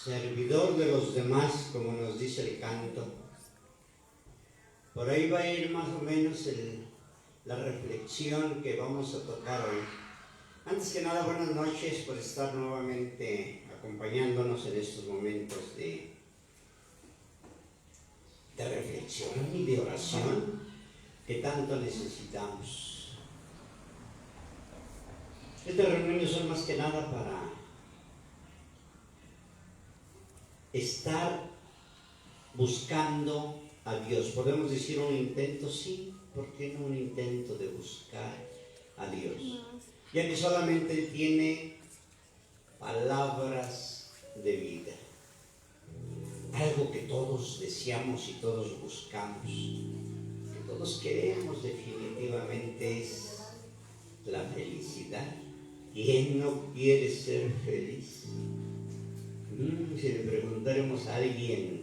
Servidor de los demás, como nos dice el canto. Por ahí va a ir más o menos la reflexión que vamos a tocar hoy. Antes que nada, buenas noches por estar nuevamente acompañándonos en estos momentos de reflexión y de oración que tanto necesitamos. Estas reuniones son más que nada para estar buscando a Dios. Podemos decir un intento, sí, ¿por qué no un intento de buscar a Dios? Ya que solamente Él tiene palabras de vida, algo que todos deseamos y todos buscamos, que todos queremos definitivamente, es la felicidad. ¿Quién no quiere ser feliz? Si le preguntáramos a alguien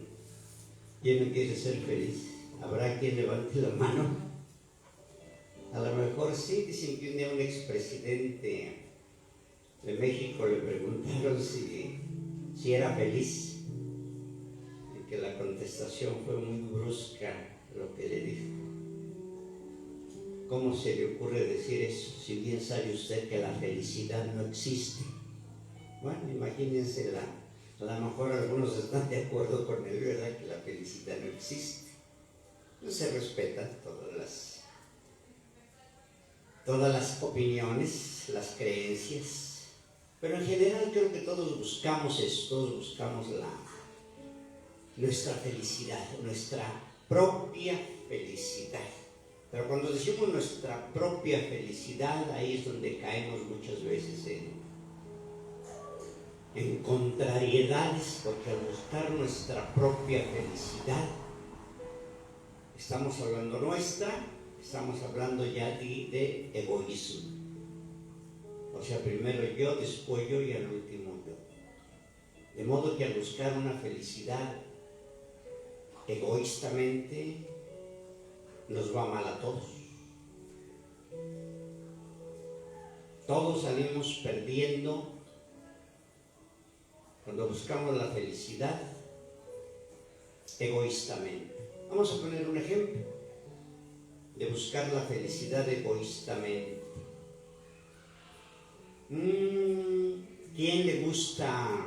quién no quiere ser feliz, ¿habrá quien levante la mano? A lo mejor sí. Dicen que un día un expresidente de México le preguntaron si era feliz, y que la contestación fue muy brusca lo que le dijo. ¿Cómo se le ocurre decir eso, si bien sabe usted que la felicidad no existe? Bueno, imagínense, a lo mejor algunos están de acuerdo con él, ¿verdad?, que la felicidad no existe. No se respetan todas todas las opiniones, las creencias, pero en general creo que todos buscamos esto, todos buscamos nuestra felicidad, nuestra propia felicidad. Pero cuando decimos nuestra propia felicidad, ahí es donde caemos muchas veces en contrariedades, porque al buscar nuestra propia felicidad, estamos hablando estamos hablando ya de egoísmo. O sea, primero yo, después yo y al último yo. De modo que al buscar una felicidad egoístamente, nos va mal a todos. Todos salimos perdiendo cuando buscamos la felicidad egoístamente. Vamos a poner un ejemplo de buscar la felicidad egoístamente. ¿Quién le gusta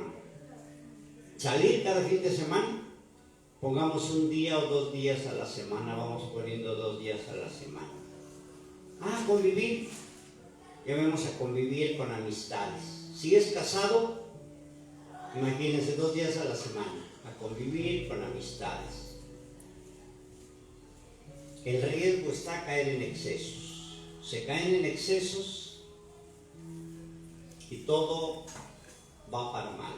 salir cada fin de semana? Pongamos un día o 2 días a la semana, vamos poniendo 2 días a la semana. Convivir. Llamemos a convivir con amistades. Si es casado, imagínense 2 días a la semana, a convivir con amistades. El riesgo está a caer en excesos. Se caen en excesos y todo va para mal.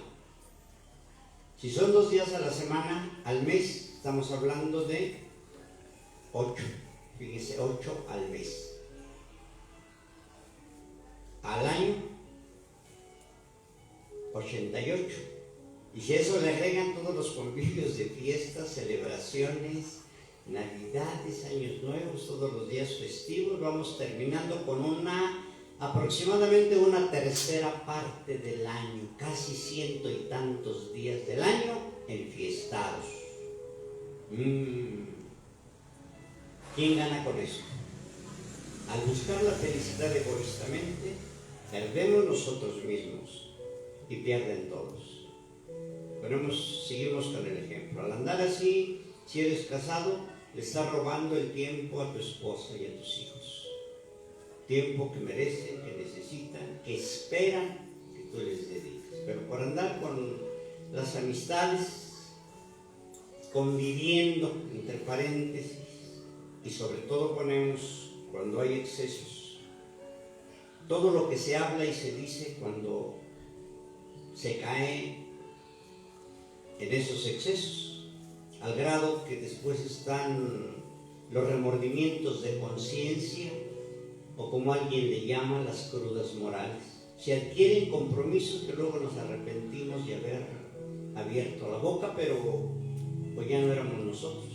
Si son 2 días a la semana, al mes estamos hablando de 8. Fíjese, 8 al mes. Al año, 88. Y si eso le agregan todos los convivios de fiestas, celebraciones, navidades, años nuevos, todos los días festivos, vamos terminando con aproximadamente una tercera parte del año, casi 100 y tantos días del año enfiestados. ¿Quién gana con eso? Al buscar la felicidad egoístamente, perdemos nosotros mismos y pierden todos. Seguimos con el ejemplo. Al andar así, si eres casado, le estás robando el tiempo a tu esposa y a tus hijos. Tiempo que merecen, que necesitan, que esperan que tú les dediques. Pero por andar con las amistades, conviviendo, entre paréntesis, y sobre todo ponemos cuando hay excesos, todo lo que se habla y se dice cuando se cae en esos excesos, al grado que después están los remordimientos de conciencia, o como alguien le llama, las crudas morales. Se adquieren compromisos que luego nos arrepentimos de haber abierto la boca, pero pues ya no éramos nosotros.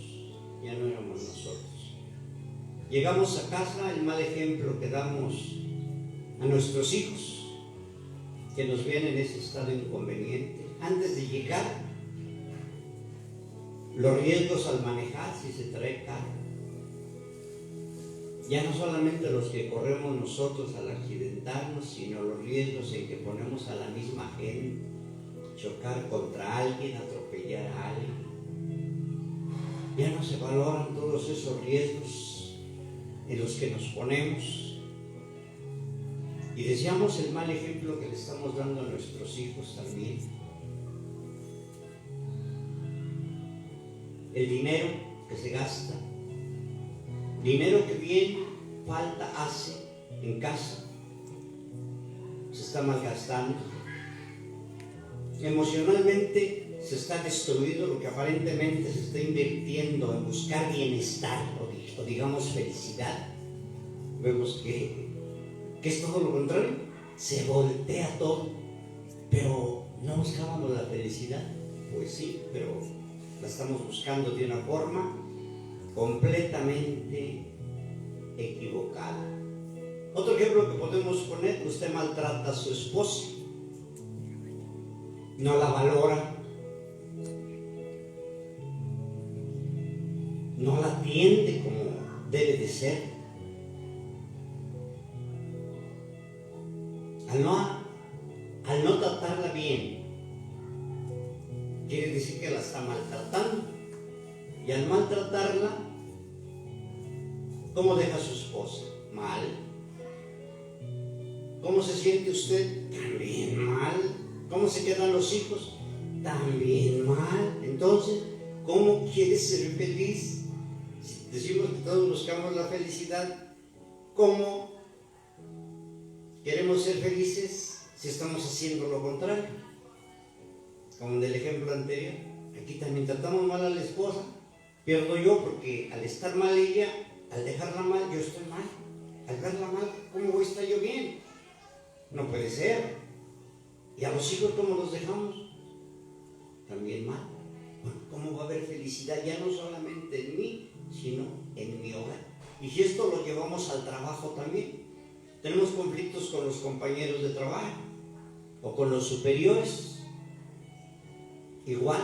Llegamos a casa, el mal ejemplo que damos a nuestros hijos, que nos ven en ese estado inconveniente. Antes de llegar, los riesgos al manejar, si se trae carro. Ya no solamente los que corremos nosotros al accidentarnos, sino los riesgos en que ponemos a la misma gente, chocar contra alguien, atropellar a alguien. Ya no se valoran todos esos riesgos en los que nos ponemos y deseamos el mal ejemplo que le estamos dando a nuestros hijos también. El dinero que se gasta, dinero que bien falta hace en casa, se está malgastando. Emocionalmente se está destruido lo que aparentemente se está invirtiendo en buscar bienestar o digamos felicidad. Vemos que es todo lo contrario, se voltea todo. Pero ¿no buscábamos la felicidad? Pues sí, pero la estamos buscando de una forma completamente equivocada. Otro ejemplo que podemos poner: usted maltrata a su esposa, no la valora, no la atiende como debe de ser. Al no tratarla bien, quiere decir que la está maltratando. Y al maltratarla, ¿cómo deja a su esposa? Mal. ¿Cómo se siente usted? También mal. ¿Cómo se quedan los hijos? También mal. Entonces, ¿cómo quieres ser feliz? Si decimos que todos buscamos la felicidad, ¿cómo queremos ser felices si estamos haciendo lo contrario? Como en el ejemplo anterior, aquí también tratamos mal a la esposa, pierdo yo porque al estar mal ella, al dejarla mal, yo estoy mal. Al verla mal, ¿cómo voy a estar yo bien? No puede ser. ¿Y a los hijos cómo los dejamos? También mal. Bueno, ¿cómo va a haber felicidad ya no solamente en mí, sino en mi hogar? Y si esto lo llevamos al trabajo también, tenemos conflictos con los compañeros de trabajo o con los superiores, igual,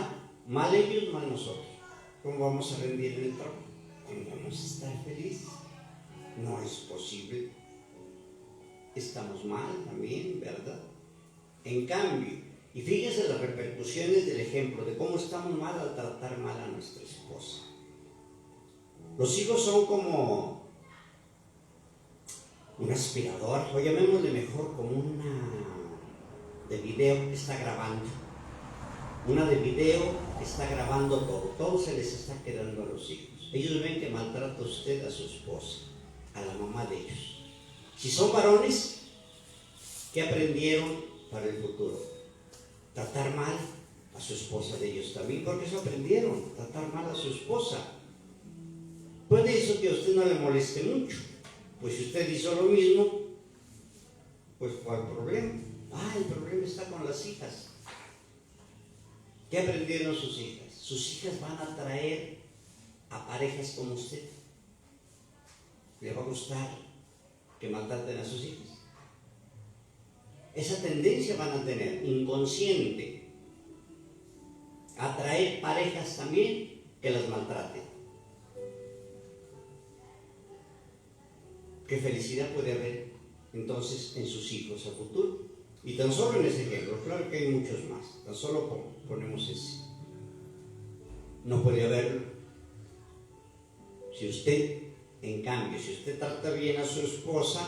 mal ellos, mal nosotros. ¿Cómo vamos a rendir en el trabajo? ¿Cómo vamos a estar felices? No es posible. Estamos mal también, ¿verdad? En cambio, y fíjense las repercusiones del ejemplo de cómo estamos mal al tratar mal a nuestra esposa. Los hijos son como un aspirador, o llamémosle mejor como una de video que está grabando. Una de video que está grabando todo se les está quedando a los hijos. Ellos ven que maltrata usted a su esposa, a la mamá de ellos. Si son varones, ¿qué aprendieron para el futuro? Tratar mal a su esposa de ellos también, porque eso aprendieron, tratar mal a su esposa. Puede eso que a usted no le moleste mucho, pues si usted hizo lo mismo, pues ¿cuál problema? El problema está con las hijas. ¿Qué aprendieron sus hijas? Sus hijas van a atraer a parejas como usted. ¿Le va a gustar que maltraten a sus hijas? Esa tendencia van a tener, inconsciente, a atraer parejas también que las maltraten. ¿Qué felicidad puede haber entonces en sus hijos a futuro? Y tan solo en ese ejemplo, claro que hay muchos más, tan solo ponemos ese. No puede haberlo. Si usted, en cambio, si usted trata bien a su esposa,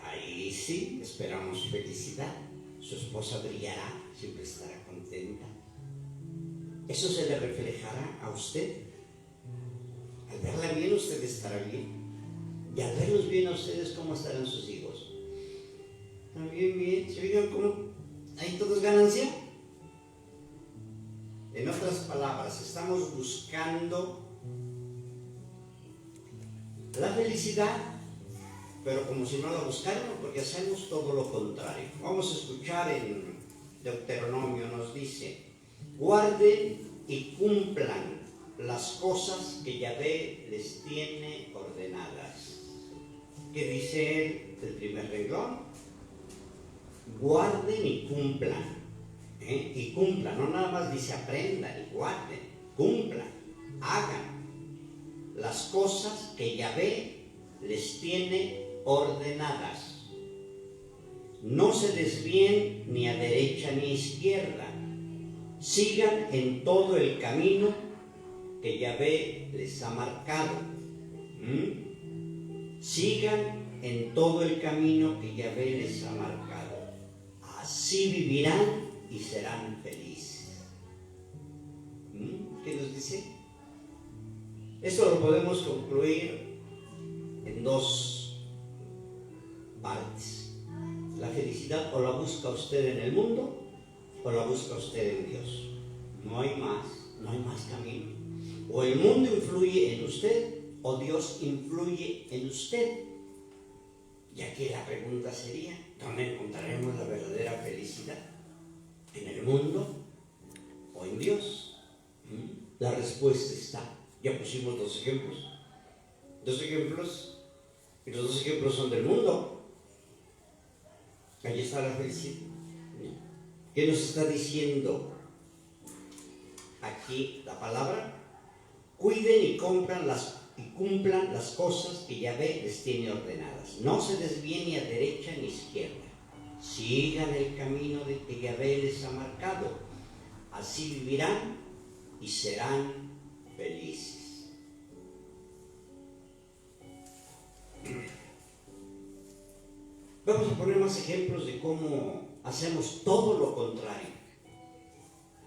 ahí sí esperamos felicidad. Su esposa brillará, siempre estará contenta. Eso se le reflejará a usted. Al verla bien, usted estará bien. Y al verlos bien a ustedes, ¿cómo estarán sus hijos? También bien. ¿Se fijan cómo ahí todo es ganancia? En otras palabras, estamos buscando la felicidad, pero como si no la buscáramos, porque hacemos todo lo contrario. Vamos a escuchar en Deuteronomio, nos dice: guarden y cumplan las cosas que Yahvé les tiene ordenadas. ¿Qué dice él del primer renglón? Guarden y cumplan. Y cumplan, no nada más dice aprendan y guarden, cumplan, hagan las cosas que Yahvé les tiene ordenadas. No se desvíen ni a derecha ni a izquierda. Sigan en todo el camino que Yahvé les ha marcado. Sigan en todo el camino que Yahvé les ha marcado. Así vivirán y serán felices. ¿Qué nos dice? Esto lo podemos concluir en dos partes. La felicidad o la busca usted en el mundo o la busca usted en Dios. No hay más camino. O el mundo influye en usted o Dios influye en usted. Y aquí la pregunta sería: ¿dónde encontraremos la verdadera felicidad? ¿En el mundo o en Dios? La respuesta está. Ya pusimos dos ejemplos. Y los dos ejemplos son del mundo. Allí está la felicidad. ¿Qué nos está diciendo aquí la palabra? Cuiden y cumplan las cosas que Yahvé les tiene ordenadas. No se desvíen ni a derecha ni a izquierda. Sigan el camino que Yahvé les ha marcado. Así vivirán y serán felices. Vamos a poner más ejemplos de cómo hacemos todo lo contrario.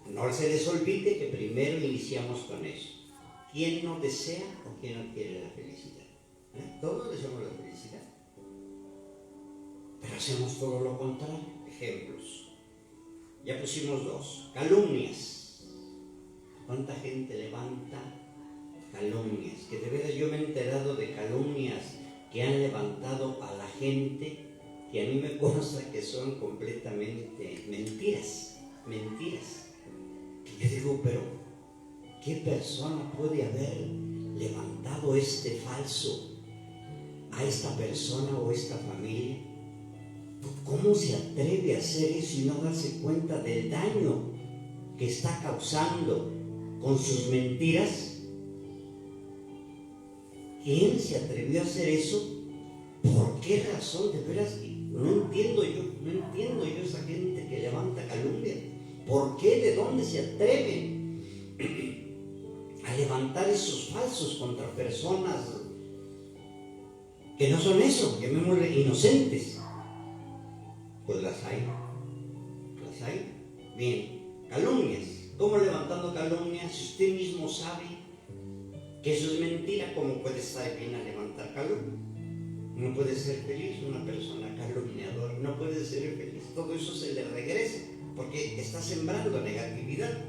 No se les olvide que primero iniciamos con eso. ¿Quién no desea o quién no quiere la felicidad? Todos deseamos la felicidad, pero hacemos todo lo contrario. Ejemplos. Ya pusimos dos. Calumnias. ¿Cuánta gente levanta calumnias? Que de veras yo me he enterado de calumnias que han levantado a la gente, que a mí me consta que son completamente mentiras. Yo digo, pero ¿qué persona puede haber levantado este falso a esta persona o esta familia? ¿Cómo se atreve a hacer eso y no darse cuenta del daño que está causando con sus mentiras? ¿Quién se atrevió a hacer eso? ¿Por qué razón? De veras, no entiendo yo esa gente que levanta calumnia. ¿Por qué? ¿De dónde se atreven a levantar esos falsos contra personas que no son eso, llamémosle inocentes? Pues las hay. Bien, calumnias. ¿Cómo levantando calumnias? Si usted mismo sabe que eso es mentira, ¿cómo puede estar bien a levantar calumnia? No puede ser feliz una persona calumniadora, no puede ser feliz. Todo eso se le regresa porque está sembrando negatividad.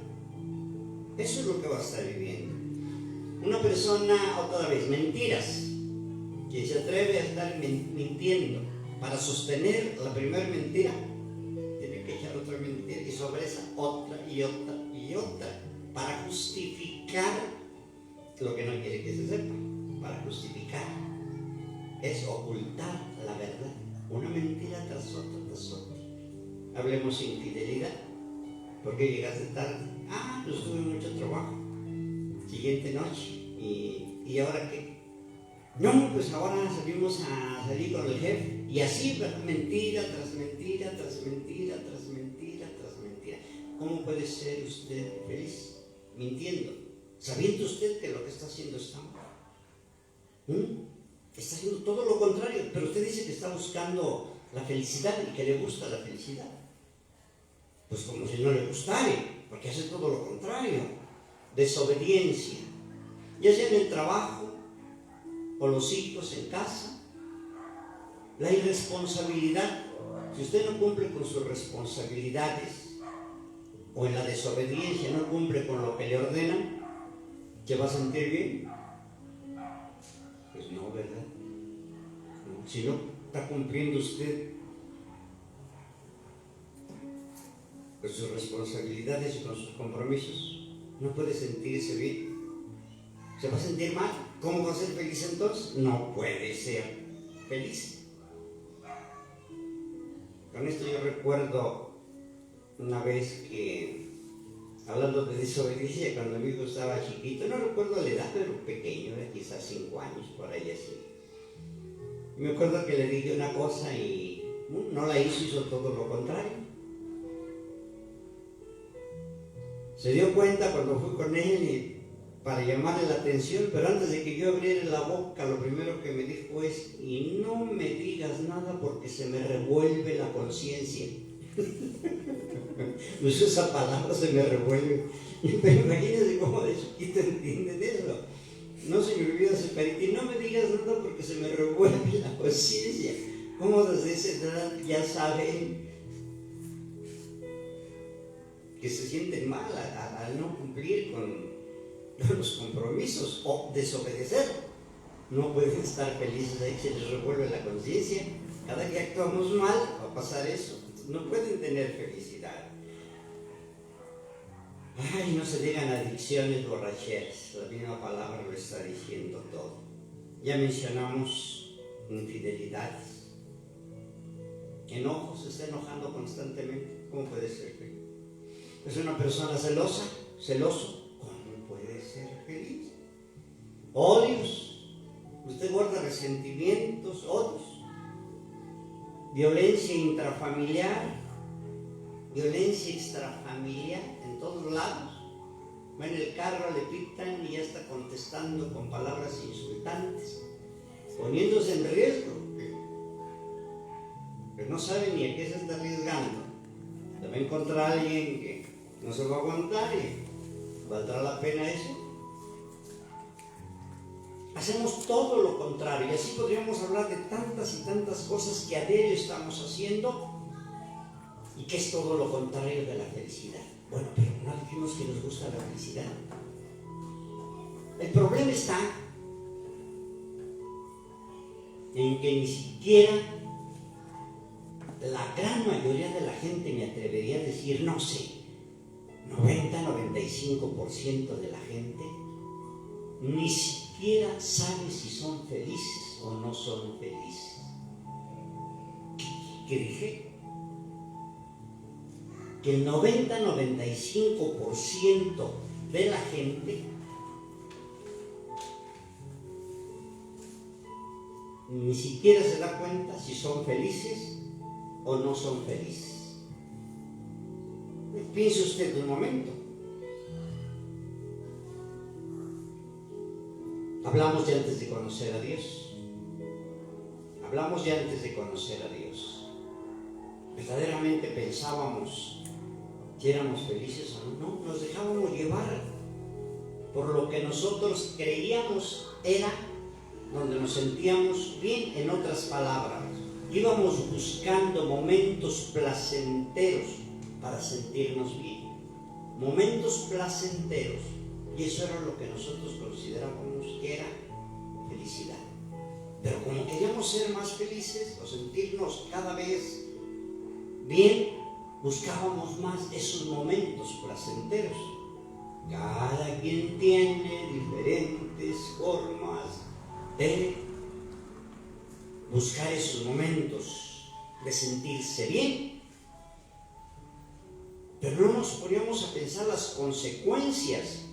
Eso es lo que va a estar viviendo. Una persona, otra vez, mentiras. Quien se atreve a estar mintiendo para sostener la primera mentira, tiene que echar otra mentira y sobre esa otra y otra para justificar lo que no quiere que se sepa. Para justificar es ocultar la verdad, una mentira tras otra. Hablemos de infidelidad. ¿Por qué llegaste tarde? Pues tuve mucho trabajo. Siguiente noche. ¿Y ahora qué? No, pues ahora salimos a salir con el jefe. Y así, mentira tras mentira. ¿Cómo puede ser usted feliz? Mintiendo. Sabiendo usted que lo que está haciendo está mal. Está haciendo todo lo contrario. Pero usted dice que está buscando la felicidad y que le gusta la felicidad. Pues como si no le gustara, porque hace todo lo contrario. Desobediencia. Ya sea en el trabajo, o los hijos en casa. La irresponsabilidad. Si usted no cumple con sus responsabilidades, o en la desobediencia no cumple con lo que le ordenan, ¿se va a sentir bien? Pues no, ¿verdad? No. Si no está cumpliendo usted con sus responsabilidades y con sus compromisos, no puede sentirse bien. ¿Se va a sentir mal? ¿Cómo va a ser feliz entonces? No puede ser feliz. Con esto yo recuerdo una vez que, hablando de desobediencia, cuando mi hijo estaba chiquito, no recuerdo la edad, pero pequeño, era quizás 5 años, por ahí así. Me acuerdo que le dije una cosa y no la hizo todo lo contrario. Se dio cuenta cuando fui con él para llamarle la atención, pero antes de que yo abriera la boca, lo primero que me dijo es: y no me digas nada porque se me revuelve la conciencia. Pues esa palabra, se me revuelve. Pero imagínense cómo de chiquito entienden eso. No se me olvida ese perito, y no me digas nada porque se me revuelve la conciencia. ¿Cómo desde esa edad ya saben que se sienten mal al no cumplir con los compromisos o desobedecer? No pueden estar felices ahí, se les revuelve la conciencia. Cada que actuamos mal va a pasar eso. No pueden tener felicidad. No se digan adicciones, borracheras. La misma palabra lo está diciendo todo. Ya mencionamos infidelidades. Enojo, se está enojando constantemente. ¿Cómo puede ser feliz? Es una persona celoso. ¿Cómo puede ser feliz? Odios. Usted guarda resentimientos, odios. Violencia intrafamiliar, violencia extrafamiliar en todos lados. Va en el carro, le pitan y ya está contestando con palabras insultantes, poniéndose en riesgo. porque no sabe ni a qué se está arriesgando. Se va a encontrar alguien que no se va a aguantar y ¿valdrá la pena eso? Hacemos todo lo contrario, y así podríamos hablar de tantas y tantas cosas que a diario estamos haciendo y que es todo lo contrario de la felicidad. Bueno, pero no dijimos que nos gusta la felicidad. El problema está en que ni siquiera la gran mayoría de la gente, me atrevería a decir, no sé, 90-95% de la gente ni siquiera sabe si son felices o no son felices. ¿Qué dije? Que el 90-95% de la gente ni siquiera se da cuenta si son felices o no son felices. Piense usted un momento. Hablamos ya antes de conocer a Dios. Hablamos ya antes de conocer a Dios. ¿Verdaderamente pensábamos si éramos felices o no? No, nos dejábamos llevar por lo que nosotros creíamos era donde nos sentíamos bien. En otras palabras, íbamos buscando momentos placenteros para sentirnos bien. Momentos placenteros. Y eso era lo que nosotros considerábamos que era felicidad. Pero como queríamos ser más felices o sentirnos cada vez bien, buscábamos más esos momentos placenteros. Cada quien tiene diferentes formas de buscar esos momentos de sentirse bien. Pero no nos poníamos a pensar las consecuencias,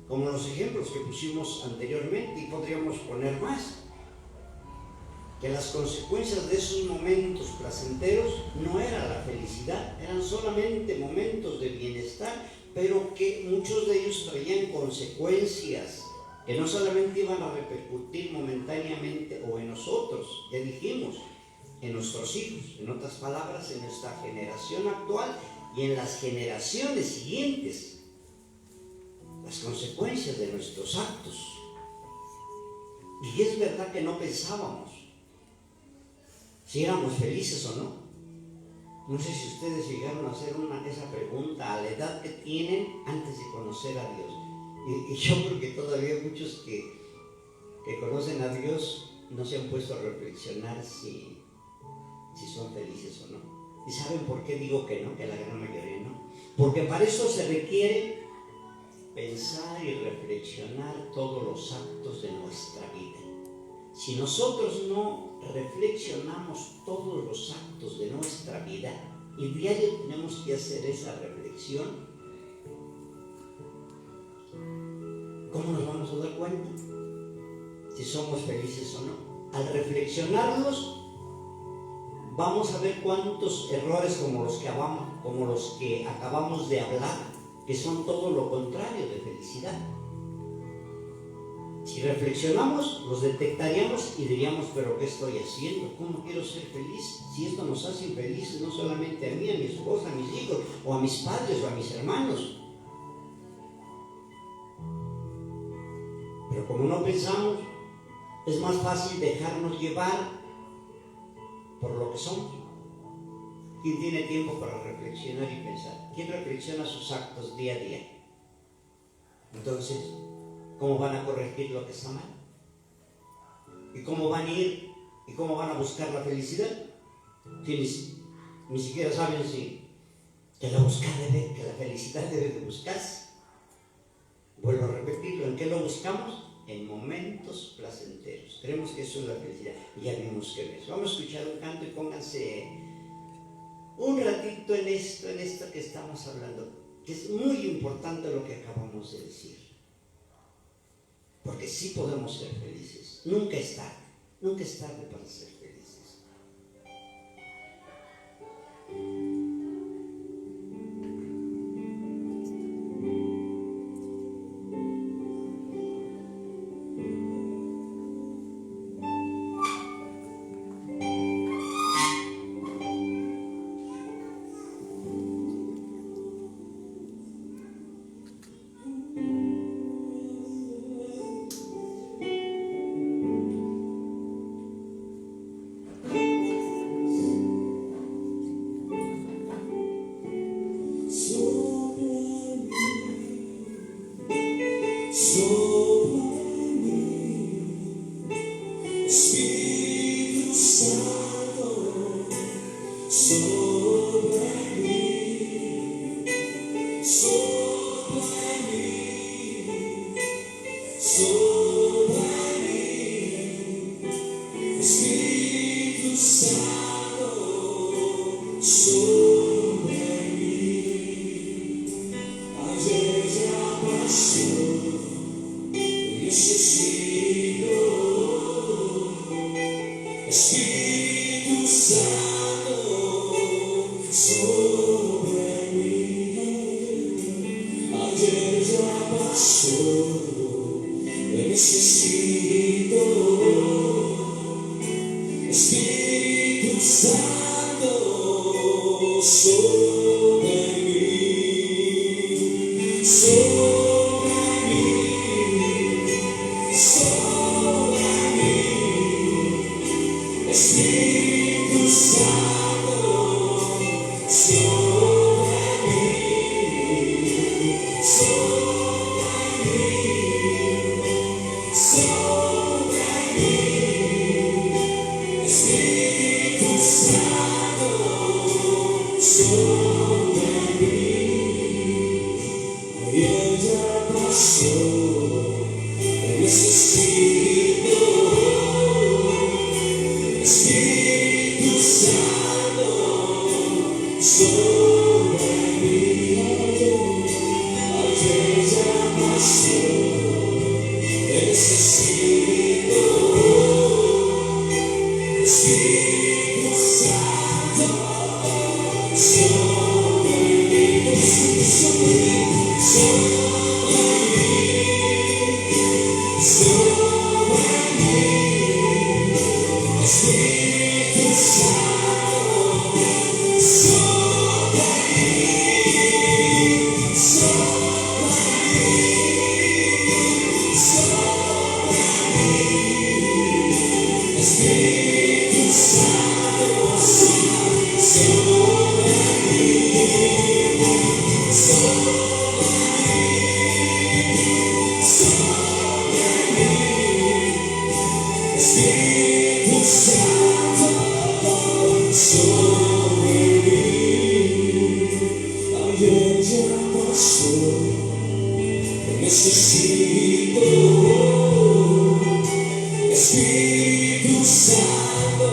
como los ejemplos que pusimos anteriormente, y podríamos poner más. Que las consecuencias de esos momentos placenteros no era la felicidad, eran solamente momentos de bienestar, pero que muchos de ellos traían consecuencias que no solamente iban a repercutir momentáneamente o en nosotros, ya dijimos, en nuestros hijos, en otras palabras, en nuestra generación actual y en las generaciones siguientes. Las consecuencias de nuestros actos. Y es verdad que no pensábamos si éramos felices o no. No sé si ustedes llegaron a hacer esa pregunta a la edad que tienen antes de conocer a Dios. Y yo creo que todavía muchos que conocen a Dios no se han puesto a reflexionar si son felices o no. ¿Y saben por qué digo que no? Que la gran mayoría no. Porque para eso se requiere pensar y reflexionar todos los actos de nuestra vida. Si nosotros no reflexionamos todos los actos de nuestra vida, y diario tenemos que hacer esa reflexión, ¿cómo nos vamos a dar cuenta si somos felices o no? Al reflexionarlos, vamos a ver cuántos errores como los que acabamos de hablar, que son todo lo contrario de felicidad. Si reflexionamos, los detectaríamos y diríamos, ¿pero qué estoy haciendo? ¿Cómo quiero ser feliz? Si esto nos hace infelices no solamente a mí, a mi esposa, a mis hijos, o a mis padres, o a mis hermanos. Pero como no pensamos, es más fácil dejarnos llevar por lo que somos. ¿Quién tiene tiempo para reflexionar y pensar? ¿Quién reflexiona sus actos día a día? Entonces, ¿cómo van a corregir lo que está mal? ¿Y cómo van a ir? ¿Y cómo van a buscar la felicidad? Si ni siquiera saben que la felicidad debe de buscarse. Vuelvo a repetirlo, ¿en qué lo buscamos? En momentos placenteros. Creemos que eso es la felicidad. Y ya vimos que no es. Vamos a escuchar un canto y pónganse un ratito en esto que estamos hablando, que es muy importante lo que acabamos de decir. Porque sí podemos ser felices. Nunca es tarde para ser felices. Espíritu Santo, sopla en mí, sopla en mí, sopla en mí. Espíritu Santo, sopla en mí. Ayer ya pasó, necesito. Espíritu Santo, sopla en mí. Ayer ya pasó, necesito. Espíritu Santo, sopla en mí, sopla en mí, sopla en mí. Espíritu Santo, sopla en mí, sopla en mí, sopla en mí. Espíritu Santo, sopla en mí. Ayer ya pasó, necesito. Espíritu Santo, sopla en mí. Ayer ya pasó, necesito. Espíritu Santo, sopla en mí. Sopla en mí, sopla en mí, sopla en mí. Espíritu Santo, sopla en mí, sopla en mí, sopla en mí. Espíritu Santo, sopla en mí, sopla en mí, sopla en mí. Espíritu Santo, sopla en mí. Ayer ya pasó, necesito. Espíritu Santo,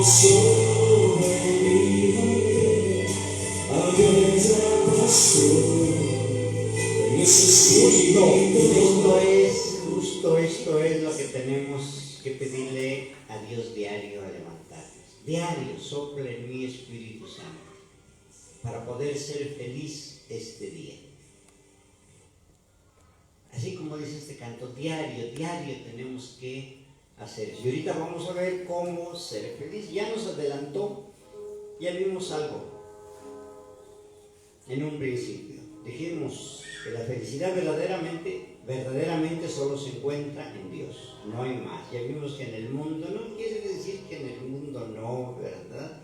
sopla en mí. Ayer ya pasó, necesito. Esto es lo que tenemos que pedirle a Dios diario al levantarnos. Diario, sopla en mí, Espíritu Santo, para poder ser feliz este día. Así como dice este canto, diario tenemos que hacer eso. Y ahorita vamos a ver cómo ser feliz. Ya nos adelantó, ya vimos algo en un principio. Dijimos que la felicidad verdaderamente solo se encuentra en Dios, no hay más. Ya vimos que en el mundo, no quiere decir que en el mundo no, ¿verdad?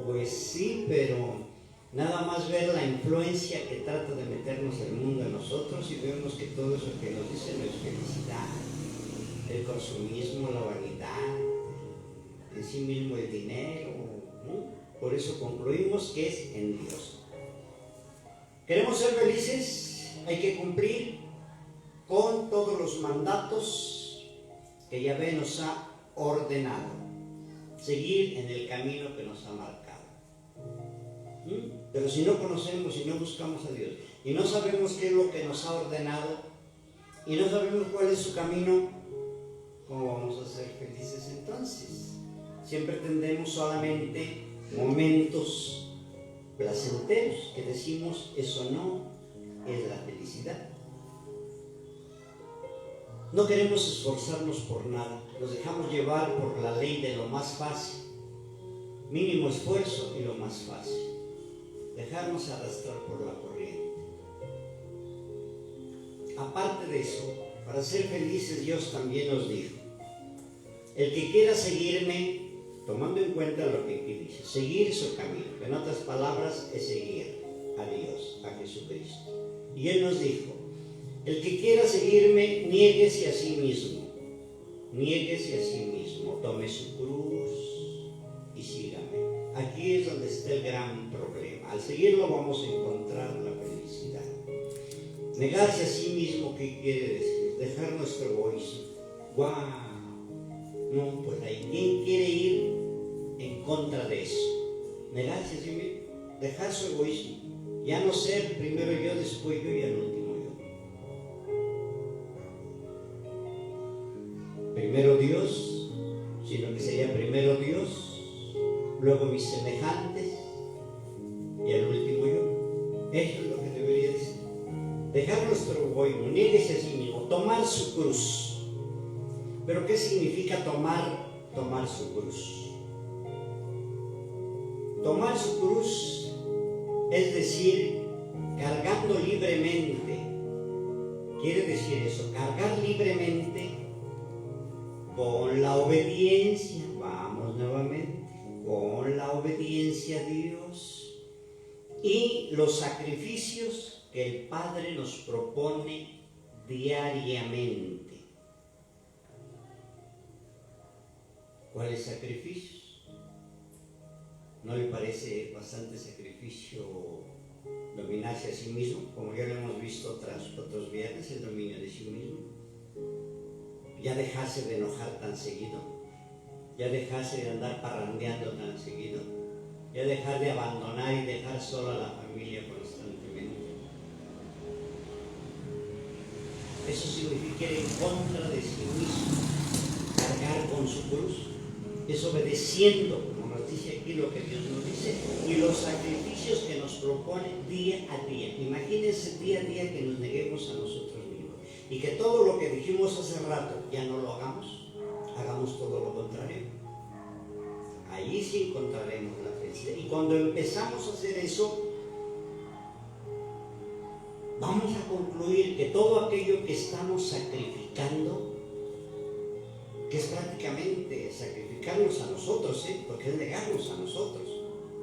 Pues sí, pero nada más ver la influencia que trata de meternos el mundo en nosotros y vemos que todo eso que nos dice no es felicidad. El consumismo, la vanidad, en sí mismo el dinero, ¿no? Por eso concluimos que es en Dios. ¿Queremos ser felices? Hay que cumplir con todos los mandatos que Yahvé nos ha ordenado. Seguir en el camino que nos ha marcado. Pero si no conocemos y no buscamos a Dios y no sabemos qué es lo que nos ha ordenado y no sabemos cuál es su camino, ¿cómo vamos a ser felices entonces? Siempre tendremos solamente momentos placenteros que decimos, eso no es la felicidad. No queremos esforzarnos por nada, nos dejamos llevar por la ley de lo más fácil, mínimo esfuerzo y lo más fácil, dejarnos arrastrar por la corriente. Aparte de eso, para ser felices Dios también nos dijo, el que quiera seguirme, tomando en cuenta lo que aquí dice, seguir su camino, en otras palabras es seguir a Dios, a Jesucristo. Y Él nos dijo, el que quiera seguirme, niéguese a sí mismo, niéguese a sí mismo, tome su cruz y sígame. Aquí es donde está el gran problema. Al seguirlo vamos a encontrar la felicidad. Negarse a sí mismo, ¿qué quiere decir? Dejar nuestro egoísmo. ¡Guau! No, pues ahí, ¿quién quiere ir en contra de eso? Negarse a sí mismo, dejar su egoísmo. Ya no ser primero yo, después yo y al último yo. Primero Dios, sino que sería primero Dios, luego mis semejantes y al último yo. Eso es lo que debería decir. Dejar nuestro egoísmo, niéguese a sí mismo, tomar su cruz. ¿Pero qué significa tomar su cruz? Tomar su cruz es decir, cargando libremente. Quiere decir eso, cargar libremente con la obediencia, vamos nuevamente, con la obediencia a Dios y los sacrificios que el Padre nos propone diariamente. ¿Cuáles sacrificios? ¿No le parece bastante sacrificio dominarse a sí mismo? Como ya lo hemos visto otros viernes, el dominio de sí mismo. Ya dejarse de enojar tan seguido, ya dejarse de andar parrandeando tan seguido, ya dejar de abandonar y dejar sola a la familia constantemente. Eso significa ir en contra de sí mismo, cargar con su cruz, es obedeciendo, como nos dice aquí lo que Dios nos dice, y los sacrificios que nos propone día a día. Imagínense día a día que nos neguemos a nosotros mismos y que todo lo que dijimos hace rato ya no lo hagamos todo lo contrario. Allí sí encontraremos la felicidad. Y cuando empezamos a hacer eso, vamos a concluir que todo aquello que estamos sacrificando, que es prácticamente sacrificarnos a nosotros, porque es negarnos a nosotros.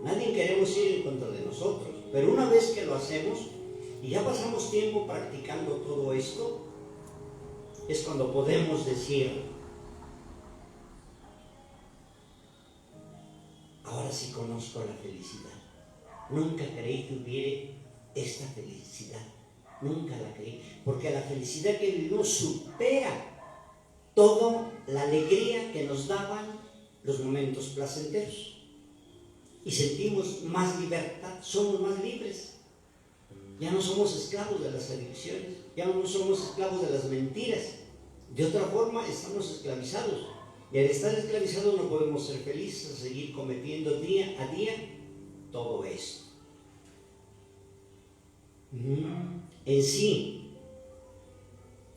Nadie queremos ir en contra de nosotros, pero una vez que lo hacemos y ya pasamos tiempo practicando todo esto, es cuando podemos decir: ahora sí conozco la felicidad. Nunca creí que hubiera esta felicidad, nunca la creí, porque la felicidad que vivimos supera toda la alegría que nos daban los momentos placenteros. Y sentimos más libertad, somos más libres. Ya no somos esclavos de las adicciones, ya no somos esclavos de las mentiras. De otra forma estamos esclavizados. Y al estar esclavizados no podemos ser felices, seguir cometiendo día a día todo esto. En sí,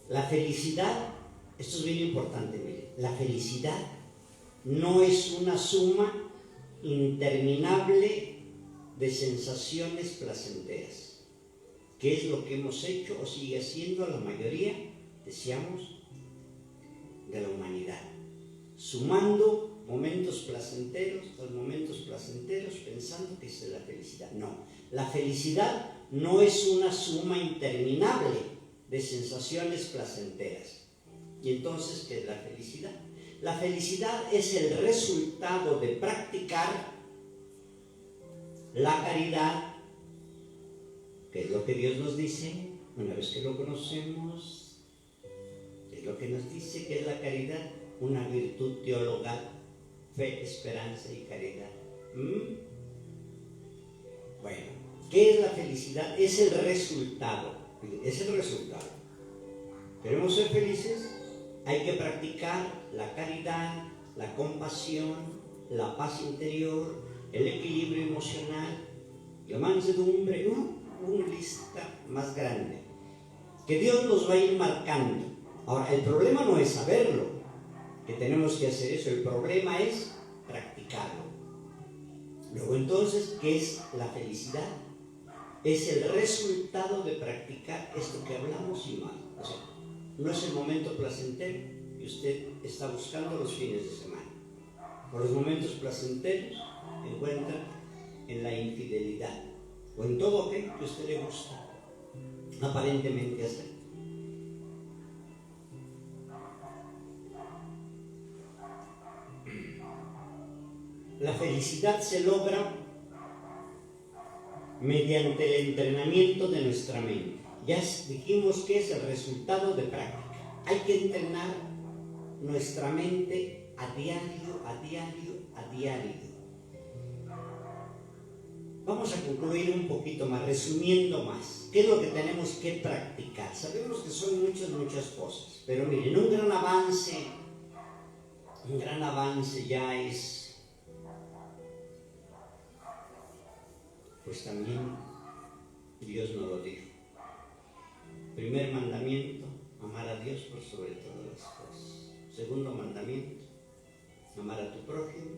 la felicidad, esto es bien importante, mire, la felicidad no es una suma interminable de sensaciones placenteras, que es lo que hemos hecho o sigue haciendo la mayoría, decíamos, de la humanidad, sumando momentos placenteros tras momentos placenteros, pensando que esa es la felicidad. No, la felicidad no es una suma interminable de sensaciones placenteras. ¿Y entonces qué es la felicidad? La felicidad es el resultado de practicar la caridad, que es lo que Dios nos dice, una vez que lo conocemos, es lo que nos dice que es la caridad, una virtud teologal, fe, esperanza y caridad. Bueno, ¿qué es la felicidad? Es el resultado, ¿Queremos ser felices? Hay que practicar la caridad, la compasión, la paz interior, el equilibrio emocional, la mansedumbre, una lista más grande, que Dios nos va a ir marcando. Ahora, el problema no es saberlo, que tenemos que hacer eso, el problema es practicarlo. Luego entonces, ¿qué es la felicidad? Es el resultado de practicar esto que hablamos y más. O sea, no es el momento placentero que usted está buscando los fines de semana. Por los momentos placenteros encuentra en la infidelidad o en todo aquello que a usted le gusta aparentemente hacer. La felicidad se logra mediante el entrenamiento de nuestra mente. Ya dijimos que es el resultado de práctica. Hay que entrenar nuestra mente a diario, a diario, a diario. Vamos a concluir un poquito más, resumiendo más. ¿Qué es lo que tenemos que practicar? Sabemos que son muchas cosas, pero miren, un gran avance ya es, pues también Dios nos lo dijo. Primer mandamiento, amar a Dios por sobre todas las cosas. Segundo mandamiento, amar a tu prójimo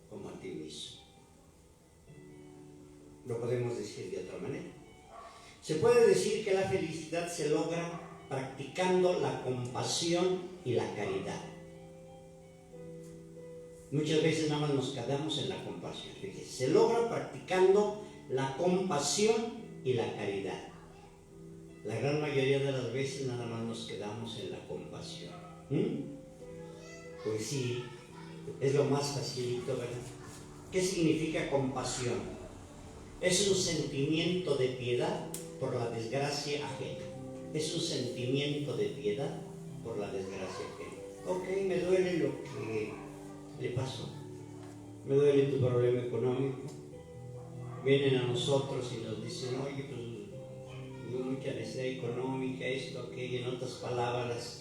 como a ti mismo. Lo podemos decir de otra manera. Se puede decir que la felicidad se logra practicando la compasión y la caridad. Muchas veces nada más nos quedamos en la compasión. Fíjense, se logra practicando la compasión y la caridad. La gran mayoría de las veces nada más nos quedamos en la compasión. Pues sí, es lo más facilito, ¿verdad? ¿Qué significa compasión? Es un sentimiento de piedad por la desgracia ajena. Es un sentimiento de piedad por la desgracia ajena. Ok, me duele lo que le pasó. Me duele tu problema económico. Vienen a nosotros y nos dicen, oye, pues mucha necesidad económica, esto, aquello. En otras palabras,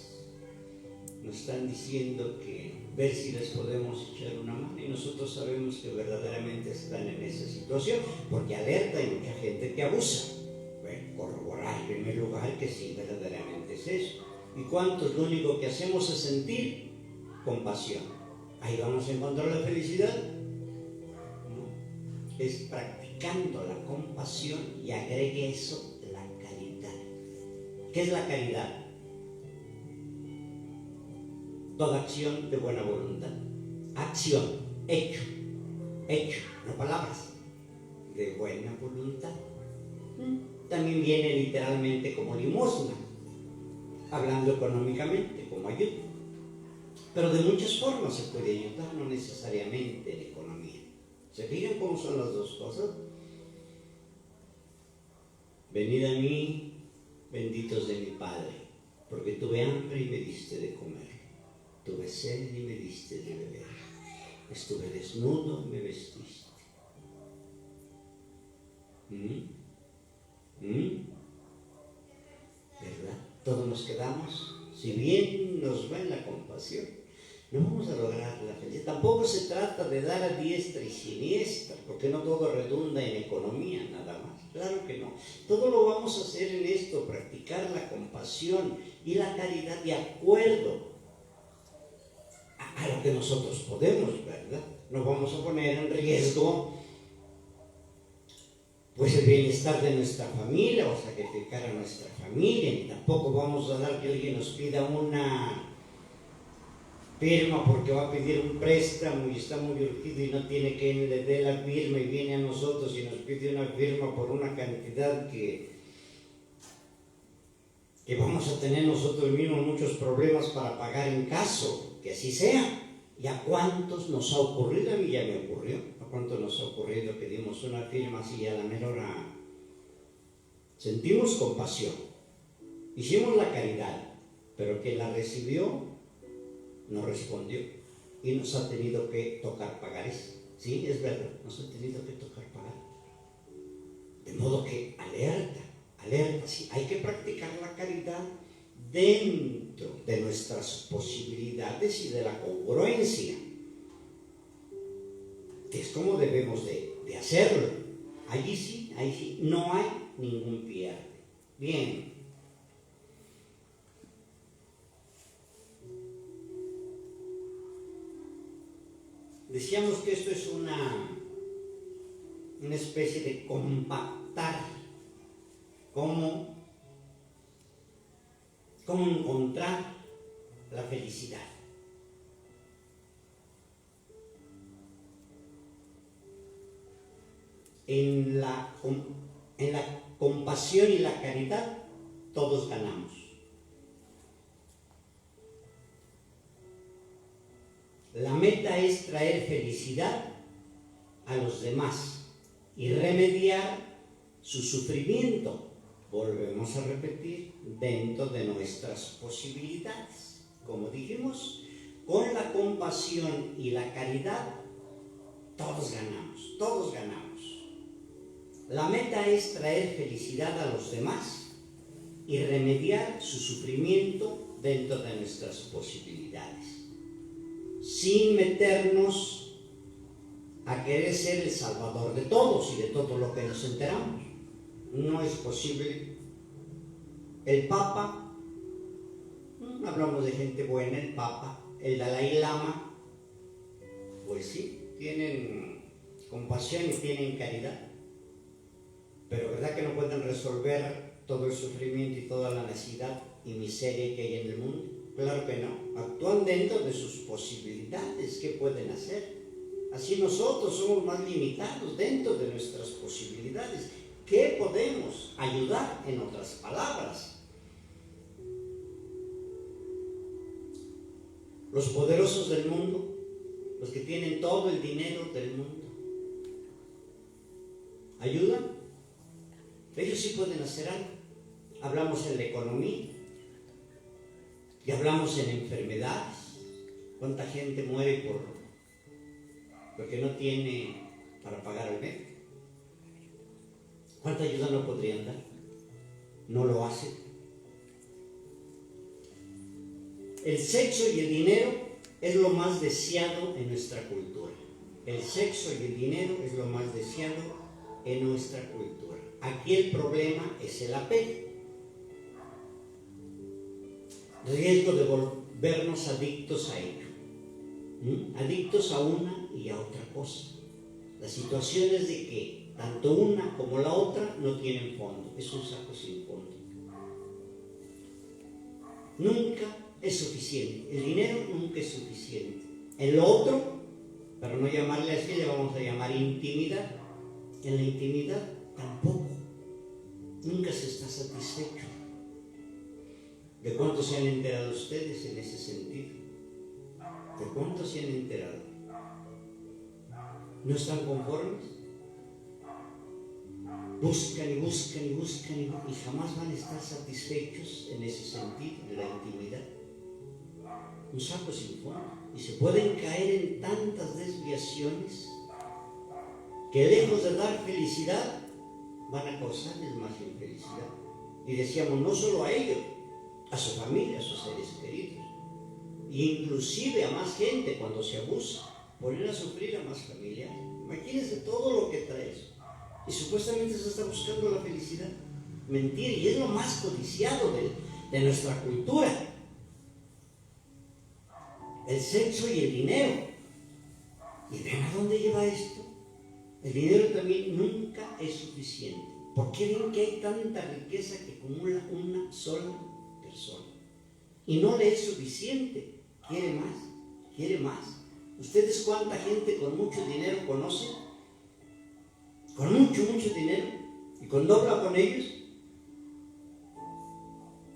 nos están diciendo que ver si les podemos echar una mano, y nosotros sabemos que verdaderamente están en esa situación, porque alerta hay mucha gente que abusa. Bueno, corroborar en primer lugar que sí, verdaderamente es eso. ¿Y cuántos lo único que hacemos es sentir compasión? Ahí vamos a encontrar la felicidad. ¿No? Es practicando la compasión y agregue eso la caridad. ¿Qué es la caridad? Toda acción de buena voluntad. Acción, hecho, no palabras, de buena voluntad. También viene literalmente como limosna, hablando económicamente, como ayuda. Pero de muchas formas se puede ayudar, no necesariamente en economía. ¿Se fijan cómo son las dos cosas? Venid a mí, benditos de mi Padre, porque tuve hambre y me diste de comer. Tuve sed y me diste de beber. Estuve desnudo y me vestiste. ¿Verdad? Todos nos quedamos, si bien nos va en la compasión, no vamos a lograr la felicidad. Tampoco se trata de dar a diestra y siniestra, porque no todo redunda en economía nada más. Claro que no. Todo lo vamos a hacer en esto, practicar la compasión y la caridad de acuerdo a lo que nosotros podemos, ¿verdad? No vamos a poner en riesgo pues el bienestar de nuestra familia o sacrificar a nuestra familia, ni tampoco vamos a dar que alguien nos pida una firma porque va a pedir un préstamo y está muy urgido y no tiene quien le dé la firma y viene a nosotros y nos pide una firma por una cantidad que vamos a tener nosotros mismos muchos problemas para pagar en caso que así sea. ¿Y a cuántos nos ha ocurrido? A mí ya me ocurrió. ¿A cuántos nos ha ocurrido que dimos una firma así a la mera hora? Sentimos compasión, hicimos la caridad, pero quien la recibió no respondió y nos ha tenido que tocar pagar eso. Sí, es verdad, nos ha tenido que tocar pagar. De modo que alerta, sí, hay que practicar la caridad dentro de nuestras posibilidades y de la congruencia, que es como debemos de hacerlo. Allí sí, no hay ningún pierde. Bien. Decíamos que esto es una especie de compactar cómo encontrar la felicidad. En la compasión y la caridad todos ganamos. La meta es traer felicidad a los demás y remediar su sufrimiento. Volvemos a repetir, dentro de nuestras posibilidades. Como dijimos, con la compasión y la caridad, todos ganamos, todos ganamos. La meta es traer felicidad a los demás y remediar su sufrimiento dentro de nuestras posibilidades, sin meternos a querer ser el salvador de todos y de todo lo que nos enteramos. No es posible. El Papa, hablamos de gente buena, el Papa, el Dalai Lama, pues sí, tienen compasión y tienen caridad, pero ¿verdad que no pueden resolver todo el sufrimiento y toda la necesidad y miseria que hay en el mundo? Claro que no. Actúan dentro de sus posibilidades. ¿Qué pueden hacer? Así nosotros somos más limitados dentro de nuestras posibilidades. ¿Qué podemos ayudar? En otras palabras, los poderosos del mundo, los que tienen todo el dinero del mundo, ¿ayudan? Ellos sí pueden hacer algo. Hablamos en la economía y hablamos en enfermedades. ¿Cuánta gente muere porque no tiene para pagar al médico? ¿Cuánta ayuda no podrían dar? No lo hacen. El sexo y el dinero es lo más deseado en nuestra cultura. El sexo y el dinero es lo más deseado en nuestra cultura. Aquí el problema es el apego. Riesgo de volvernos adictos a ello. Adictos a una y a otra cosa. La situación es de que tanto una como la otra no tienen fondo. Es un saco sin fondo. Nunca es suficiente. El dinero nunca es suficiente. En lo otro, para no llamarle así, le vamos a llamar intimidad. En la intimidad tampoco. Nunca se está satisfecho. ¿De cuánto se han enterado ustedes en ese sentido? ¿De cuánto se han enterado? ¿No están conformes? Buscan y buscan y buscan y jamás van a estar satisfechos en ese sentido, en la intimidad. Un saco sin fondo. Y se pueden caer en tantas desviaciones que lejos de dar felicidad, van a causarles más infelicidad. Y decíamos, no solo a ellos, a su familia, a sus seres queridos, e inclusive a más gente cuando se abusa, poner a sufrir a más familiares. Imagínense todo lo que trae eso. Y supuestamente se está buscando la felicidad. Mentira, y es lo más codiciado de nuestra cultura. El sexo y el dinero. ¿Y ven a dónde lleva esto? El dinero también nunca es suficiente. ¿Por qué ven que hay tanta riqueza que acumula una sola persona? Y no le es suficiente. Quiere más, quiere más. ¿Ustedes cuánta gente con mucho dinero conocen? Con mucho dinero. Y cuando habla con ellos,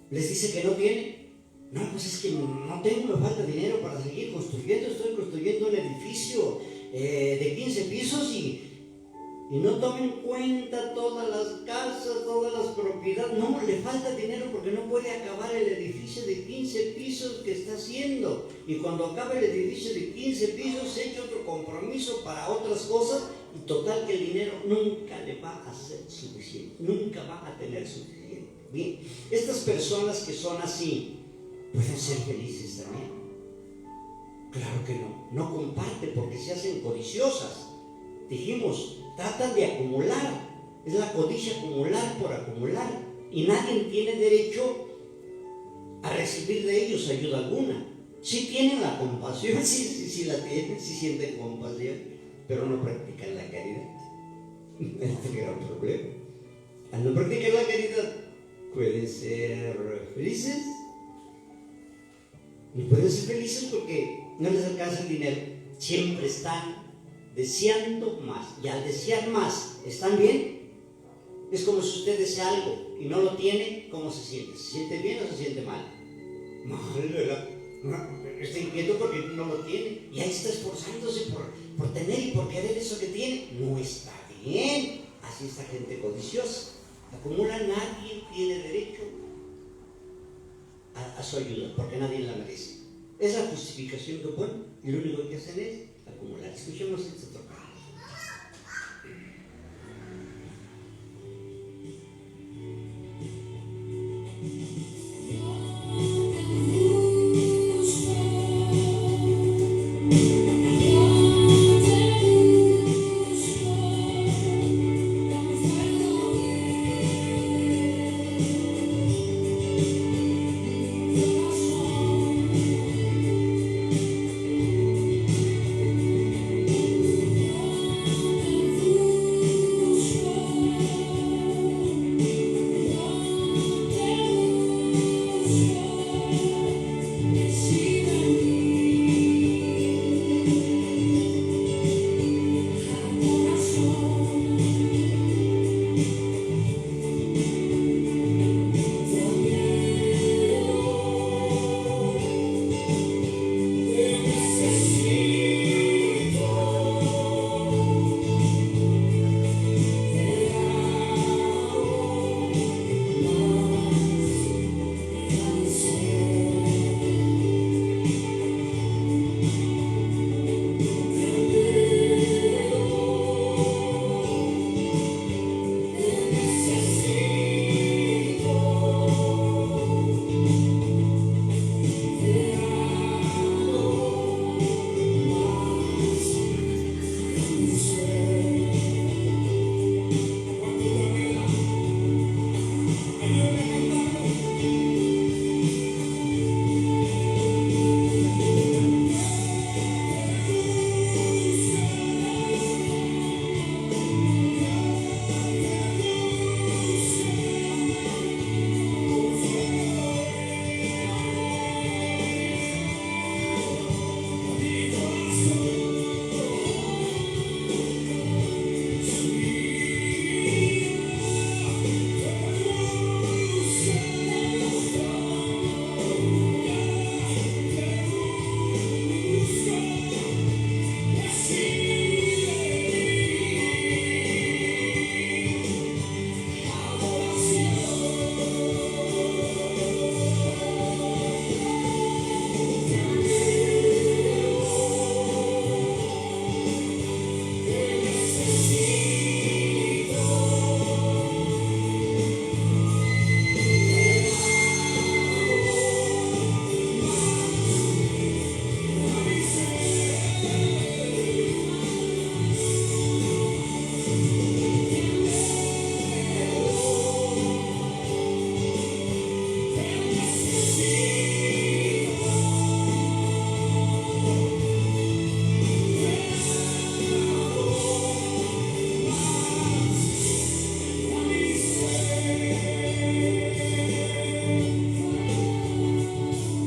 les dice que no tiene. No, pues es que no tengo, me falta dinero para seguir construyendo. Estoy construyendo un edificio de 15 pisos y no tomen en cuenta todas las casas, todas las propiedades. No, le falta dinero porque no puede acabar el edificio de 15 pisos que está haciendo. Y cuando acabe el edificio de 15 pisos, se echa otro compromiso para otras cosas. Y total que el dinero nunca le va a ser suficiente. Nunca va a tener suficiente. Bien, estas personas que son así, ¿pueden ser felices también? Claro que no. No comparten porque se hacen codiciosas. Dijimos, tratan de acumular. Es la codicia, acumular por acumular. Y nadie tiene derecho a recibir de ellos ayuda alguna. Sí tienen la compasión, sí la tienen, sí sienten compasión, pero no practican la caridad. Este es el gran problema. Al no practicar la caridad, pueden ser felices. No pueden ser felices porque no les alcanza el dinero. Siempre están deseando más. Y al desear más, ¿están bien? Es como si usted desea algo y no lo tiene, ¿cómo se siente? ¿Se siente bien o se siente mal? Mal, ¿verdad? está inquieto porque no lo tiene y ahí está esforzándose por tener y por querer eso que tiene. No está bien. Así está gente codiciosa. Acumula, nadie tiene derecho a su ayuda porque nadie la merece. Es la justificación que ponen y lo único que hacen es acumular. Escuchemos este otro caso.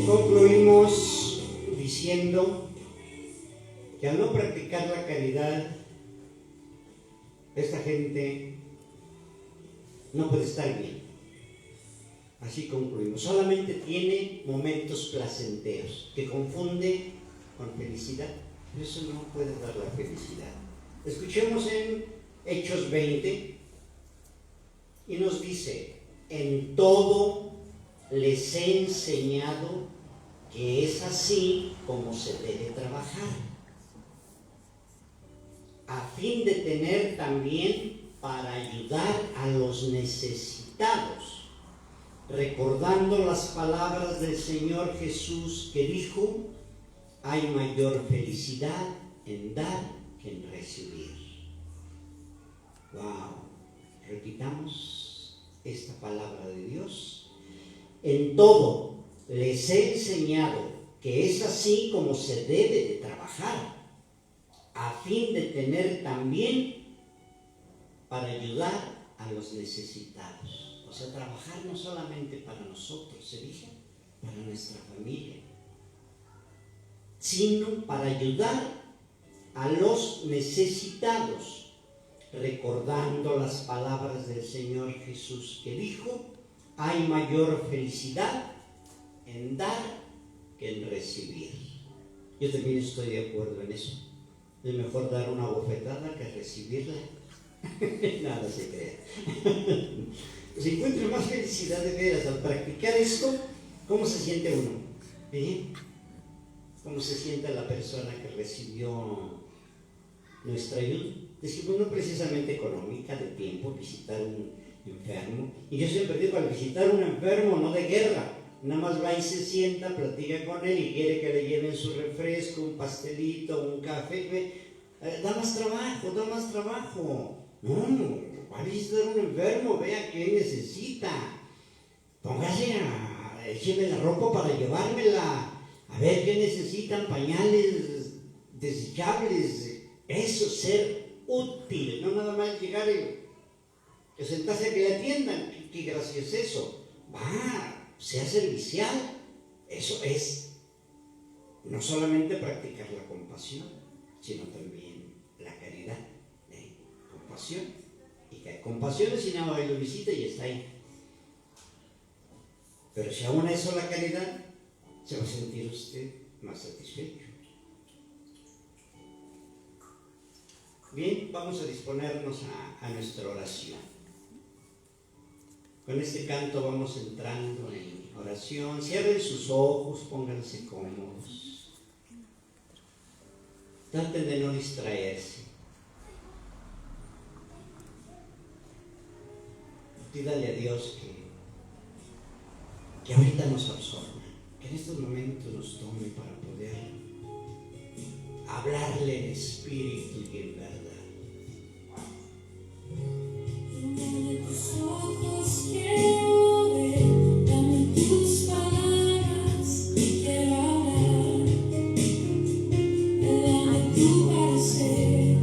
Concluimos diciendo que al no practicar la caridad, esta gente no puede estar bien. Así concluimos. Solamente tiene momentos placenteros que confunde con felicidad. Eso no puede dar la felicidad. Escuchemos en Hechos 20 y nos dice: en todo les he enseñado que es así como se debe trabajar, a fin de tener también para ayudar a los necesitados, recordando las palabras del Señor Jesús que dijo: hay mayor felicidad en dar que en recibir. Wow, repitamos esta palabra de Dios. En todo les he enseñado que es así como se debe de trabajar, a fin de tener también para ayudar a los necesitados. O sea, trabajar no solamente para nosotros, se dice, para nuestra familia, sino para ayudar a los necesitados, recordando las palabras del Señor Jesús que dijo: hay mayor felicidad en dar que en recibir. Yo también estoy de acuerdo en eso. Es mejor dar una bofetada que recibirla. Nada se crea. Se encuentra más felicidad de veras al practicar esto. ¿Cómo se siente uno? ¿Cómo se siente la persona que recibió nuestra ayuda? Decimos, no precisamente económica, de tiempo, visitar un enfermo. Y yo siempre digo, al visitar un enfermo, no de guerra, nada más va y se sienta, platica con él y quiere que le lleven su refresco, un pastelito, un café. Da más trabajo. No, va a visitar un enfermo, vea qué necesita. Póngase écheme la ropa para llevármela. A ver qué necesitan, pañales desechables. Eso, ser útil, no nada más llegar y sentarse a que le atiendan. ¿Qué gracia es eso? Sea servicial. Eso es no solamente practicar la compasión, sino también la caridad. Compasión. Y que hay compasión si nada más lo visita y está ahí. Pero si aún eso la caridad, se va a sentir usted más satisfecho. Bien, vamos a disponernos a nuestra oración. Con este canto vamos entrando en oración. Cierren sus ojos, pónganse cómodos. Traten de no distraerse. Pídale a Dios que ahorita nos absorba, que en estos momentos nos tome para poder hablarle en espíritu y en verdad. Dame tus ojos, quiero ver, dame tus palabras, quiero hablar, dame tu parecer,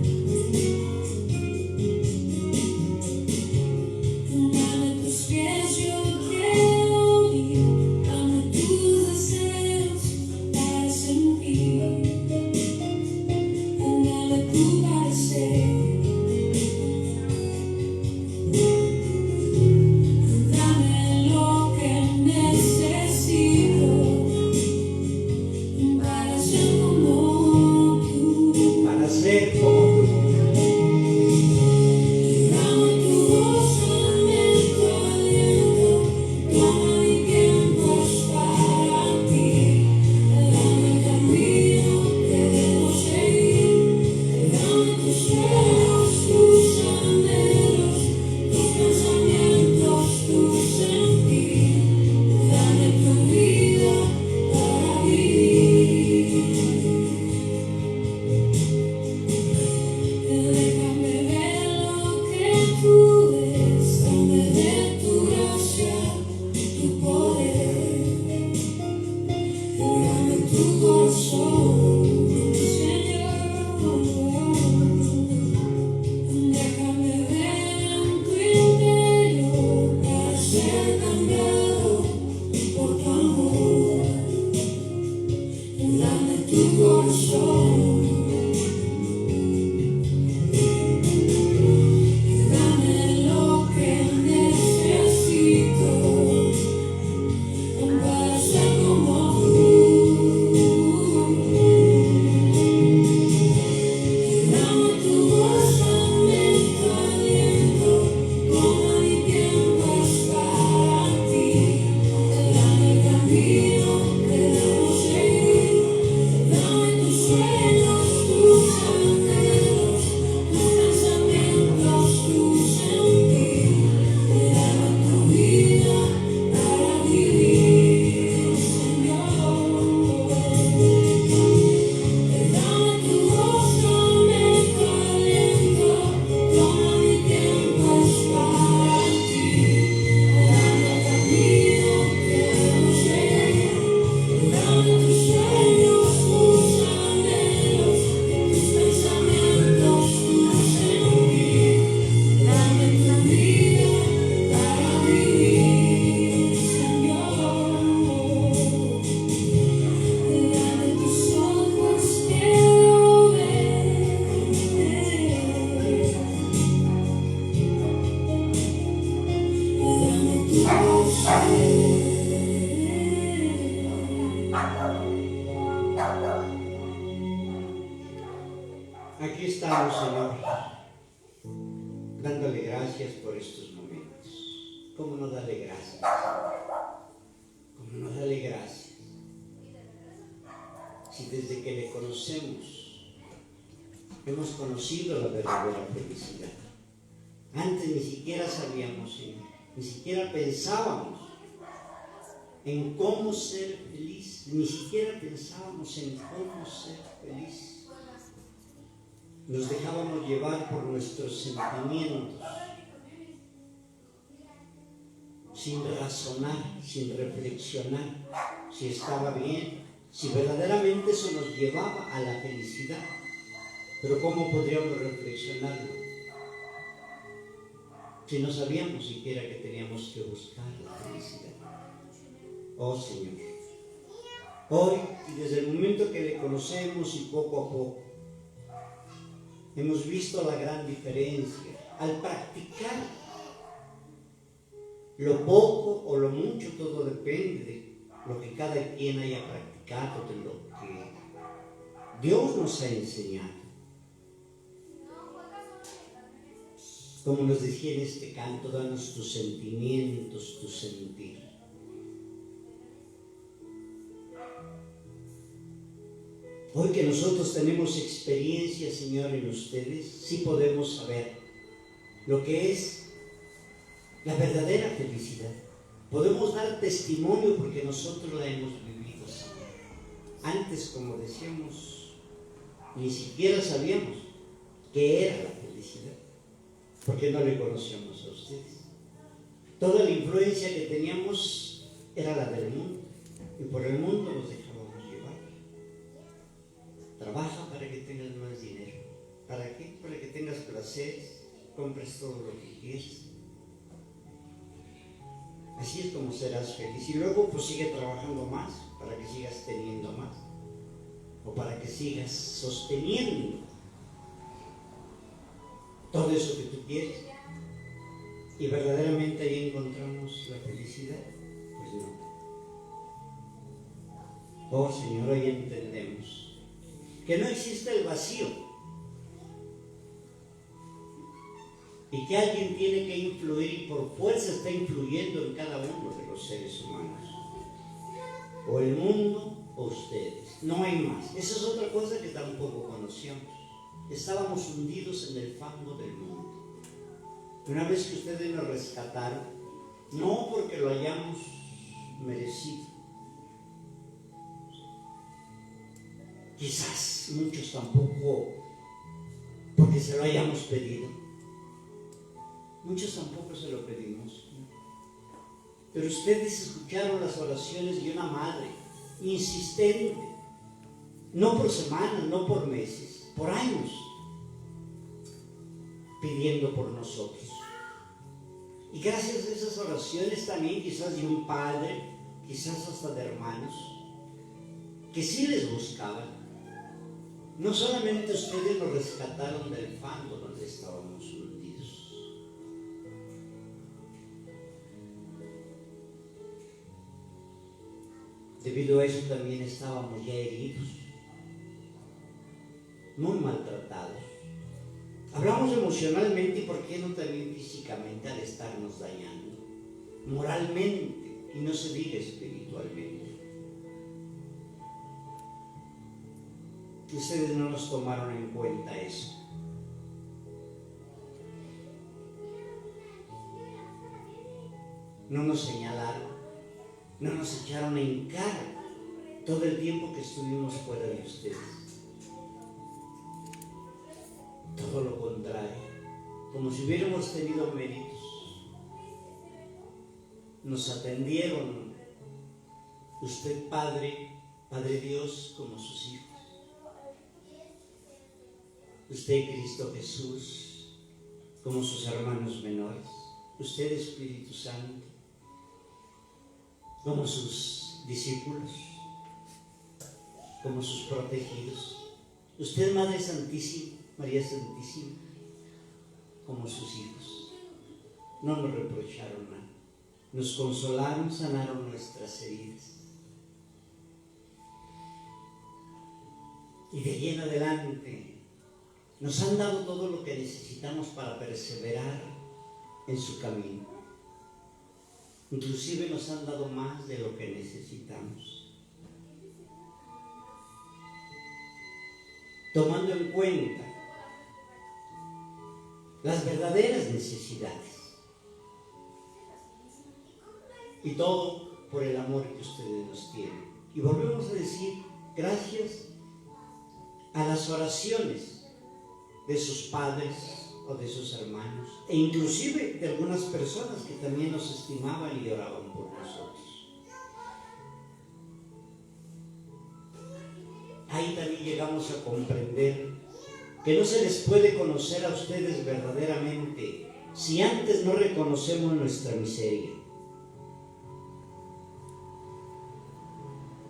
dame tus pies, yo quiero ir, dame tus deseos para sentir, dame tu parecer. Dame lo que necesito para ser como tú. Para ser como tú. Dame tu voz, dame tu aliento, toma mi tiempo es para ti. Dame el camino que debo seguir. Dame tus sueños, tus anhelos, tus pensamientos, tu sentir. Dame tu vida para vivir. Déjame ver lo que tú eres, dame de tu gracia, tu poder. Dame tu corazón, Señor. Déjame ver en tu interior para ser cambiado por tu amor. Dame tu corazón. Dame lo que necesito para ser como tú. Dame tu voz, dame tu aliento, toma mi tiempo es para ti. Dame el camino que debo seguir. Dame tus sueños, tus anhelos, tus pensamientos, tu sentir. Dame tu vida para vivir, Señor. Dame tu voz, dame tu aliento, toma mi tiempo es para ti. Dame el camino que debo seguir. Dame tus sueños, tus anhelos. Aquí estamos, Señor, dándole gracias por estos momentos. ¿Cómo no darle gracias? ¿Cómo no darle gracias? Si desde que le conocemos hemos conocido la verdadera felicidad. Antes ni siquiera sabíamos, Señor, ni siquiera pensábamos en cómo ser feliz, ni siquiera pensábamos en cómo ser feliz. Nos dejábamos llevar por nuestros sentimientos, sin razonar, sin reflexionar si estaba bien, si verdaderamente eso nos llevaba a la felicidad. Pero ¿cómo podríamos reflexionarlo si no sabíamos siquiera que teníamos que buscar la felicidad? Oh Señor, hoy y desde el momento que le conocemos y poco a poco hemos visto la gran diferencia al practicar lo poco o lo mucho, todo depende de lo que cada quien haya practicado, de lo que Dios nos ha enseñado. Como nos decía en este canto, danos tus sentimientos, tu sentir. Hoy que nosotros tenemos experiencia, Señor, en ustedes, sí podemos saber lo que es la verdadera felicidad. Podemos dar testimonio porque nosotros la hemos vivido, Señor. Antes, como decíamos, ni siquiera sabíamos qué era la felicidad, porque no le conocíamos a ustedes. Toda la influencia que teníamos era la del mundo, y por el mundo nos dejábamos llevar. Trabaja para que tengas más dinero. ¿Para qué? Para que tengas placeres, compres todo lo que quieres. Así es como serás feliz. Y luego pues sigue trabajando más para que sigas teniendo más, o para que sigas sosteniendo todo eso que tú quieres. Y verdaderamente ahí encontramos la felicidad. Pues no. Oh Señor, hoy entendemos que no existe el vacío y que alguien tiene que influir y por fuerza está influyendo en cada uno de los seres humanos, o el mundo o ustedes. No hay más. Esa es otra cosa que tampoco conocíamos. Estábamos hundidos en el fango del mundo. Una vez que ustedes nos rescataron, no porque lo hayamos merecido, quizás muchos tampoco porque se lo hayamos pedido, muchos tampoco se lo pedimos, pero ustedes escucharon las oraciones de una madre insistente, no por semanas, no por meses, por años, pidiendo por nosotros. Y gracias a esas oraciones también, quizás de un padre, quizás hasta de hermanos, que sí les buscaban, no solamente ustedes nos rescataron del fango donde estábamos hundidos. Debido a eso también estábamos ya heridos, muy maltratados. Hablamos emocionalmente y por qué no también físicamente al estarnos dañando, moralmente y no se diga espiritualmente. Ustedes no nos tomaron en cuenta eso. No nos señalaron, no nos echaron en cara todo el tiempo que estuvimos fuera de ustedes. Todo lo contrario, como si hubiéramos tenido méritos. Nos atendieron, usted Padre Dios, como sus hijos. Usted Cristo Jesús, como sus hermanos menores. Usted Espíritu Santo, como sus discípulos, como sus protegidos. Usted Madre Santísima, María Santísima, como sus hijos. No nos reprocharon nada, nos consolaron, sanaron nuestras heridas. Y de ahí en adelante Nos han dado todo lo que necesitamos para perseverar en su camino. Inclusive nos han dado más de lo que necesitamos. Tomando en cuenta las verdaderas necesidades. Y todo por el amor que ustedes nos tienen. Y volvemos a decir gracias a las oraciones de sus padres o de sus hermanos, e inclusive de algunas personas que también nos estimaban y oraban por nosotros. Ahí también llegamos a comprender que no se les puede conocer a ustedes verdaderamente si antes no reconocemos nuestra miseria.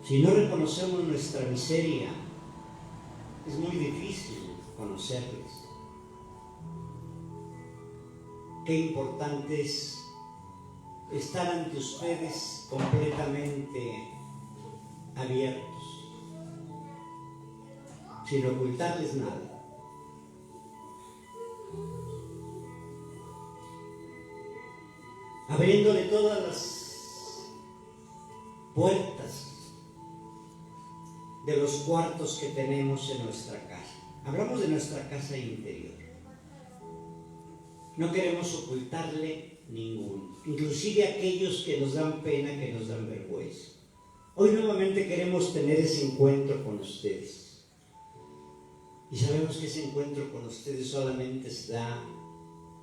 Si no reconocemos nuestra miseria, es muy difícil conocerles. Qué importante es estar ante ustedes completamente abiertos, sin ocultarles nada. Abriéndole todas las puertas de los cuartos que tenemos en nuestra casa. Hablamos de nuestra casa interior. No queremos ocultarle ninguno, inclusive aquellos que nos dan pena, que nos dan vergüenza. Hoy nuevamente queremos tener ese encuentro con ustedes. Y sabemos que ese encuentro con ustedes solamente se da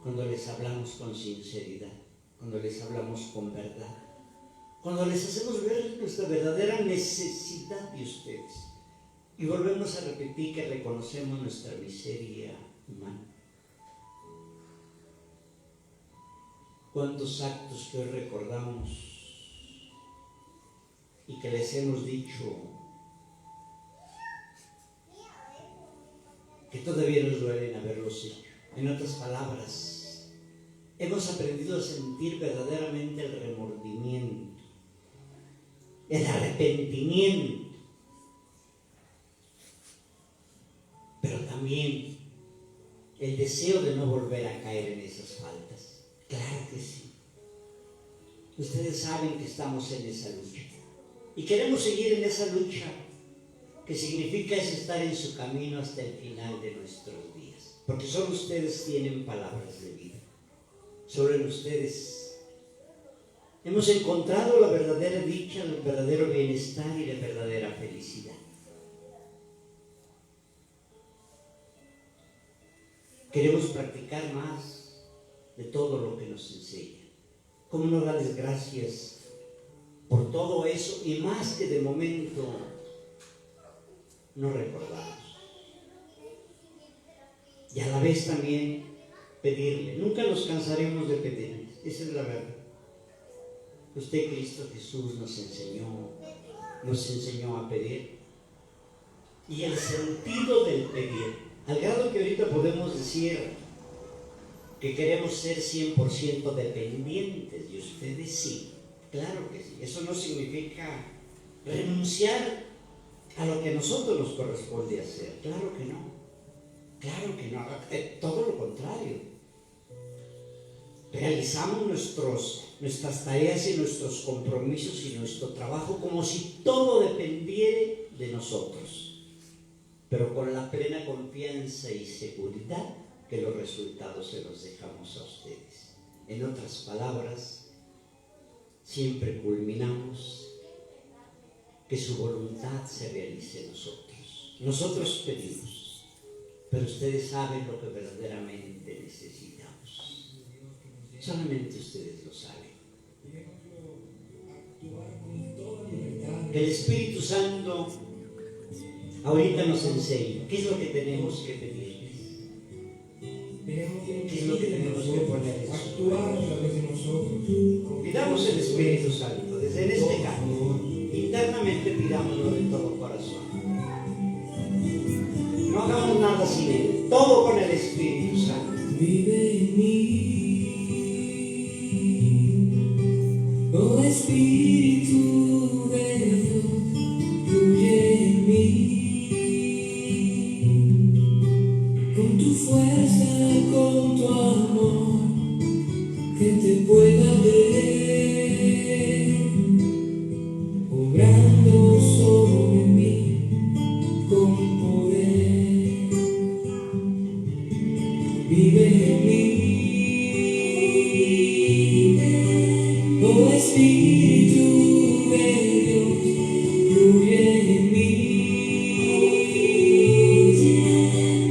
cuando les hablamos con sinceridad, cuando les hablamos con verdad, cuando les hacemos ver nuestra verdadera necesidad de ustedes. Y volvemos a repetir que reconocemos nuestra miseria humana. ¿Cuántos actos que hoy recordamos y que les hemos dicho que todavía nos duelen haberlos hecho? En otras palabras, hemos aprendido a sentir verdaderamente el remordimiento, el arrepentimiento, pero también el deseo de no volver a caer en esas faltas. Claro que sí. Ustedes saben que estamos en esa lucha y queremos seguir en esa lucha, que significa es estar en su camino hasta el final de nuestros días, porque solo ustedes tienen palabras de vida. Solo en ustedes hemos encontrado la verdadera dicha, el verdadero bienestar y la verdadera felicidad. Queremos practicar más de todo lo que nos enseña. ¿Cómo no darles gracias por todo eso? Y más que de momento no recordamos. Y a la vez también pedirle. Nunca nos cansaremos de pedirle. Esa es la verdad. Usted, Cristo Jesús, nos enseñó a pedir. Y el sentido del pedir, al grado que ahorita podemos decir que queremos ser 100% dependientes de ustedes, sí, claro que sí. Eso no significa renunciar a lo que a nosotros nos corresponde hacer. Claro que no. Claro que no. Todo lo contrario. Realizamos nuestras tareas y nuestros compromisos y nuestro trabajo como si todo dependiera de nosotros, pero con la plena confianza y seguridad que los resultados se los dejamos a ustedes. En otras palabras, siempre culminamos que su voluntad se realice en nosotros. Nosotros pedimos, pero ustedes saben lo que verdaderamente necesitamos. Solamente ustedes lo saben. Que el Espíritu Santo ahorita nos enseñe qué es lo que tenemos que pedirles, qué es lo que tenemos que poner en su mano. Pidamos el Espíritu Santo desde en este canto. Internamente pidámoslo de todo corazón. No hagamos nada sin Él, todo con el Espíritu Santo. Vive en mí, oh Espíritu de Dios, fluye en mí, con tu tu fuerza, con tu amor, que te pueda ver, obrando sobre mí con poder. Vive en mí, oh Espíritu de Dios, fluye en mí,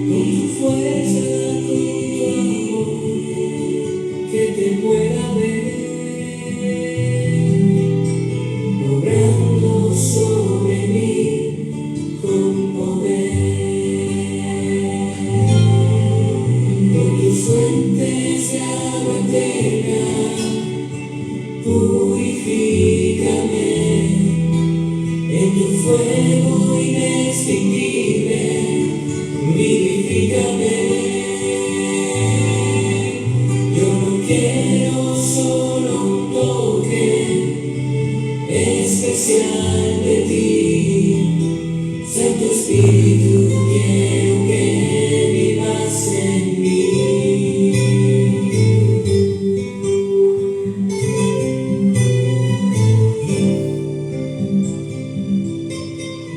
con tu fuerza, con tu amor, que te pueda ver, obrando sobre mí con poder. Con tus fuentes de agua eterna, purifícame, en tu fuego inextinguible, vivifícame. Yo no quiero solo un toque especial de ti, Santo Espíritu, quiero que vivas en mí.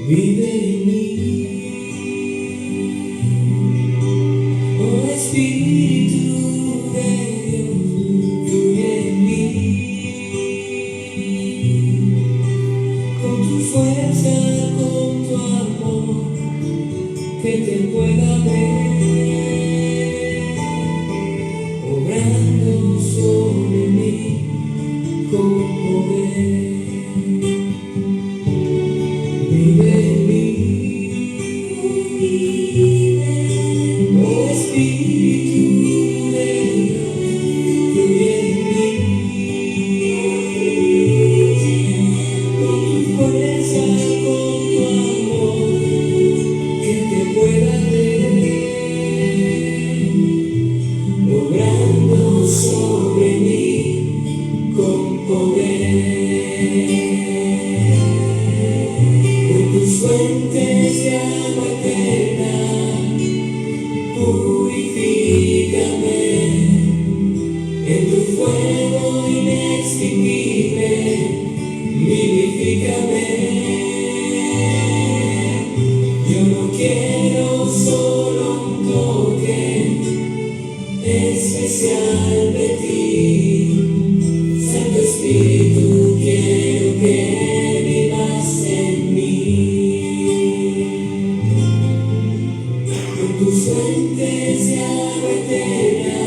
Vive en mí, oh Espíritu de Dios, fluye en mí, con tu fuerza, con tu amor, que te pueda ver, obrando sobre mí con poder. Vive en mí, oh Espíritu de Dios, fluye en mí, con tu fuerza, con tu amor, que te pueda ver, obrando sobre mí con poder. Con tus fuentes de agua eterna, purifícame, en tu fuego inextinguible, vivifícame. Yo no quiero solo un toque especial de ti, Santo Espíritu, quiero que vivas en mí. Con tus fuentes de agua eterna,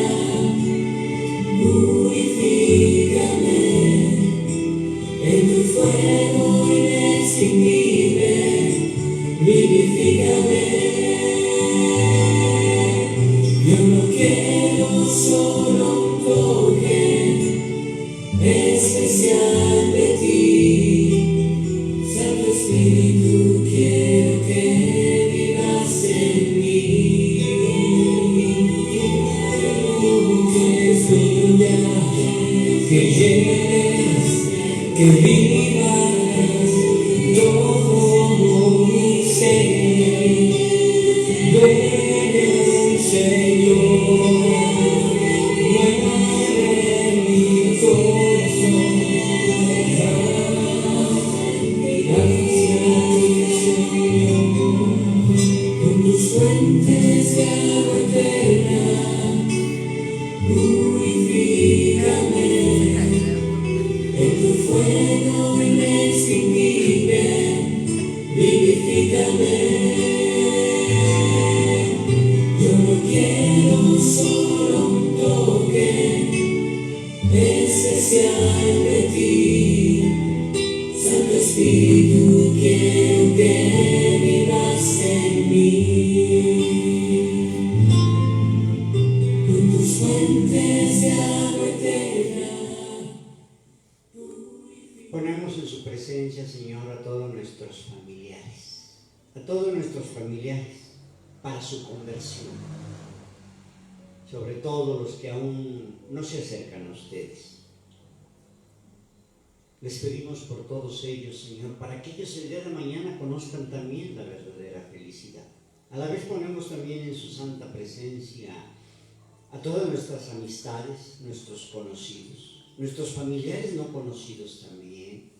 purifícame, en tu fuego inextinguible, vivifícame. Yo no quiero solo un toque especial de ti, Santo Espíritu, quiero que vivas en mí. Que fluyas, que llenes, que vivas todo mi ser. Ven, Señor, mueve mi corazón. Gracias, Señor, con tus fuentes de agua eterna, purifícame, en tu fuego inextinguible, vivifícame. Yo no quiero solo un toque especial de ti, Santo Espíritu, quiero que vivas en mí. Con tus fuentes de agua eterna. Ponemos en su presencia, Señor, a todos nuestros familiares, para su conversión, sobre todo los que aún no se acercan a ustedes. Les pedimos por todos ellos, Señor, para que ellos el día de mañana conozcan también la verdadera felicidad. A la vez ponemos también en su santa presencia a todas nuestras amistades, nuestros conocidos, nuestros familiares no conocidos también,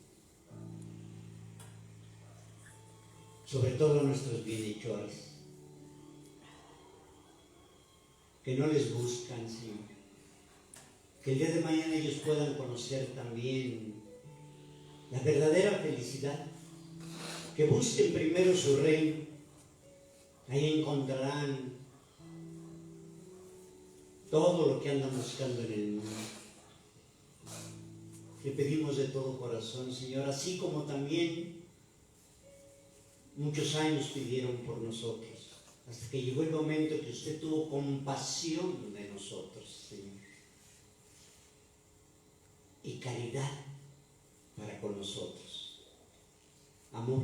sobre todo nuestros bienhechores, que no les buscan, Señor, que el día de mañana ellos puedan conocer también la verdadera felicidad, que busquen primero su reino, ahí encontrarán todo lo que andan buscando en el mundo. Le pedimos de todo corazón, Señor, así como también muchos años pidieron por nosotros, hasta que llegó el momento que usted tuvo compasión de nosotros, Señor, y caridad para con nosotros. Amor,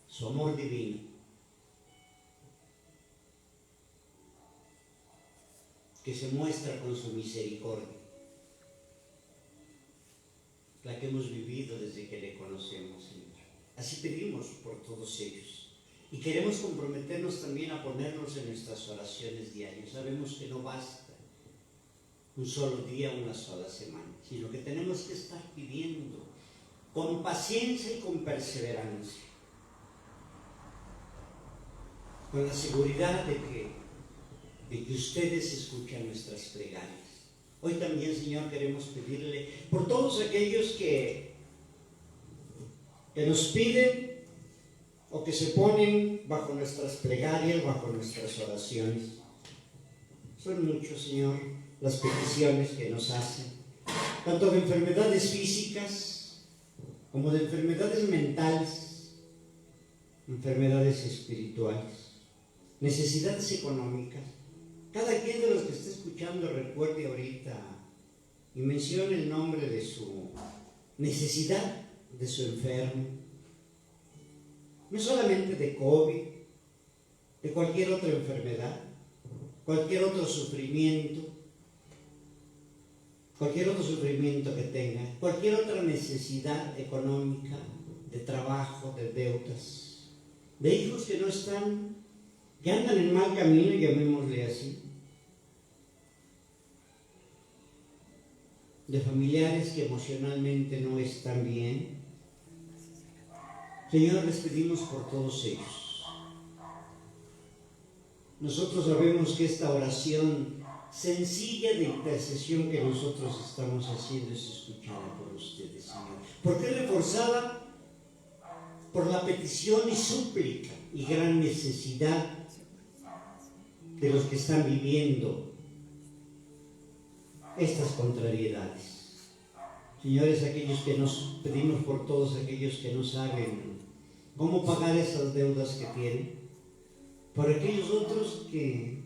su amor divino, que se muestra con su misericordia, la que hemos vivido desde que le conocemos, Señor. Así pedimos por todos ellos. Y queremos comprometernos también a ponerlos en nuestras oraciones diarias. Sabemos que no basta un solo día, una sola semana, sino que tenemos que estar pidiendo con paciencia y con perseverancia, con la seguridad de que ustedes escuchan nuestras plegarias. Hoy también, Señor, queremos pedirle por todos aquellos que nos piden o que se ponen bajo nuestras plegarias, bajo nuestras oraciones. Son muchos, Señor, las peticiones que nos hacen, tanto de enfermedades físicas como de enfermedades mentales, enfermedades espirituales, necesidades económicas. Cada quien de los que esté escuchando recuerde ahorita y mencione el nombre de su necesidad, de su enfermo, no solamente de COVID, de cualquier otra enfermedad, cualquier otro sufrimiento que tenga, cualquier otra necesidad económica, de trabajo, de deudas, de hijos que no están, que andan en mal camino, llamémosle así, de familiares que emocionalmente no están bien. Señor, les pedimos por todos ellos. Nosotros sabemos que esta oración sencilla de intercesión que nosotros estamos haciendo es escuchada por ustedes, Señor, porque es reforzada por la petición y súplica y gran necesidad de los que están viviendo estas contrariedades. Señores, aquellos que nos pedimos por todos aquellos que no saben cómo pagar esas deudas que tienen, por aquellos otros que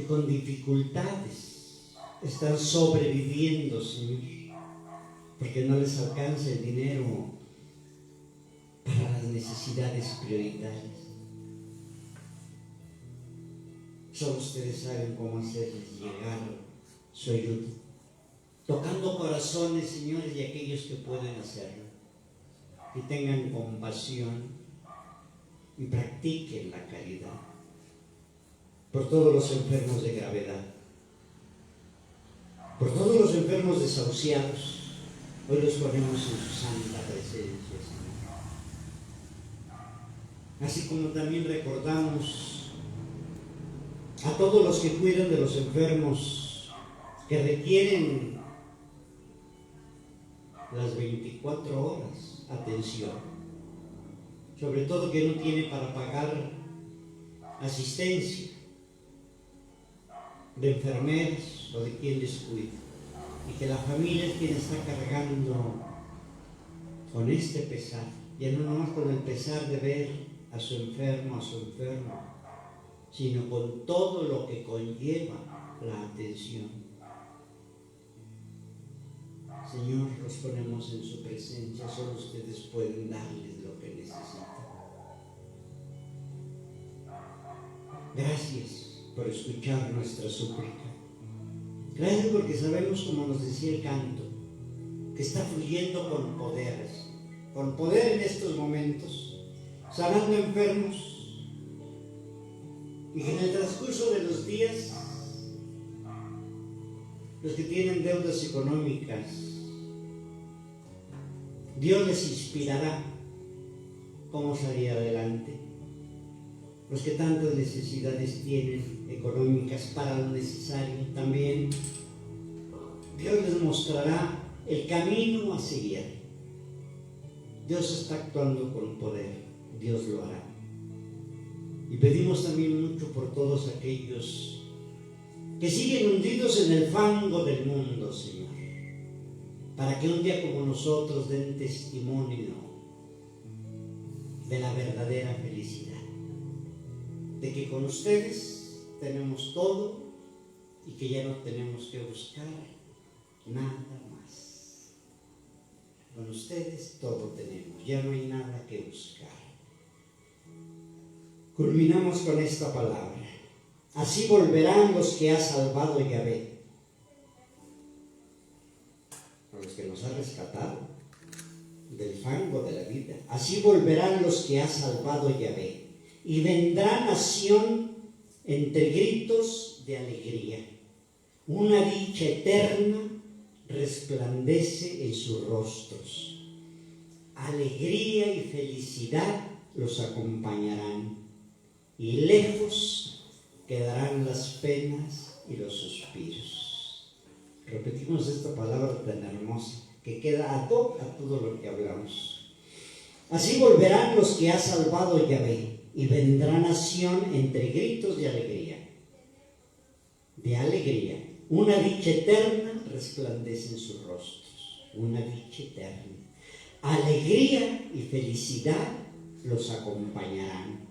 con dificultades están sobreviviendo, Señor, porque no les alcanza el dinero para las necesidades prioritarias. Solo ustedes saben cómo hacerles llegar su ayuda, tocando corazones, señores, y aquellos que pueden hacerlo, que tengan compasión y practiquen la caridad por todos los enfermos de gravedad, por todos los enfermos desahuciados. Hoy los ponemos en su santa presencia, Señor. Así como también recordamos a todos los que cuidan de los enfermos que requieren las 24 horas atención, sobre todo que no tiene para pagar asistencia de enfermeras o de quien les cuida, y que la familia es quien está cargando con este pesar, ya no nomás con el pesar de ver a su enfermo, sino con todo lo que conlleva la atención. Señor, los ponemos en su presencia, solo ustedes pueden darles lo que necesitan. Gracias por escuchar nuestra súplica. Gracias porque sabemos, como nos decía el canto, que está fluyendo con poder en estos momentos, sanando enfermos, Y que en el transcurso de los días, los que tienen deudas económicas, Dios les inspirará cómo salir adelante. Los que tantas necesidades tienen económicas para lo necesario, también Dios les mostrará el camino a seguir. Dios está actuando con poder, Dios lo hará. Y pedimos también mucho por todos aquellos que siguen hundidos en el fango del mundo, Señor, para que un día como nosotros den testimonio de la verdadera felicidad, de que con ustedes tenemos todo y que ya no tenemos que buscar nada más. Con ustedes todo tenemos, ya no hay nada que buscar. Culminamos con esta palabra. Así volverán los que ha salvado Yahvé, a los que nos ha rescatado del fango de la vida. Así volverán los que ha salvado Yahvé, y vendrá nación entre gritos de alegría. Una dicha eterna resplandece en sus rostros. Alegría y felicidad los acompañarán, y lejos quedarán las penas y los suspiros. Repetimos esta palabra tan hermosa que queda ad hoc a todo lo que hablamos. Así volverán los que ha salvado Yahvé, y vendrá nación entre gritos de alegría. De alegría. Una dicha eterna resplandece en sus rostros. Una dicha eterna. Alegría y felicidad los acompañarán.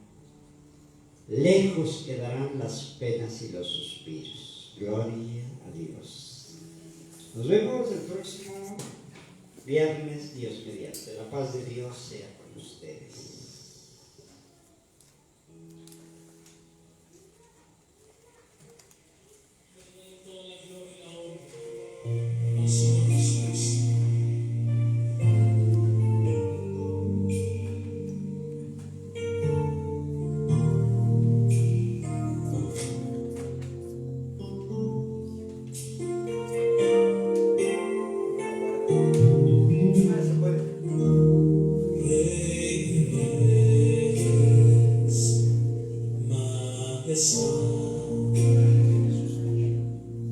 Lejos quedarán las penas y los suspiros. Gloria a Dios. Nos vemos el próximo viernes, Dios mediante. La paz de Dios sea con ustedes.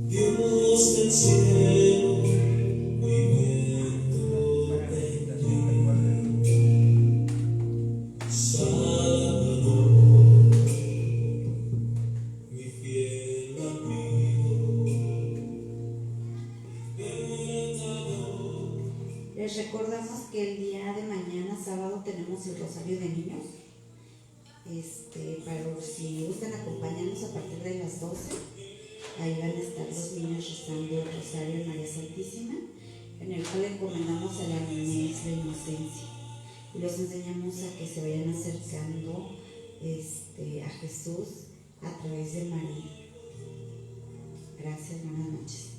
Dios del cielo, viviendo en ti, Salvador, mi fiel amigo, libertador. Les recordamos que el día de mañana, sábado, tenemos el Rosario de Niños. Para si gustan acompañarnos a partir de las 12, ahí van a estar los niños rezando el Rosario de María Santísima, en el cual encomendamos a la niñez la inocencia y los enseñamos a que se vayan acercando a Jesús a través de María. Gracias, buenas noches.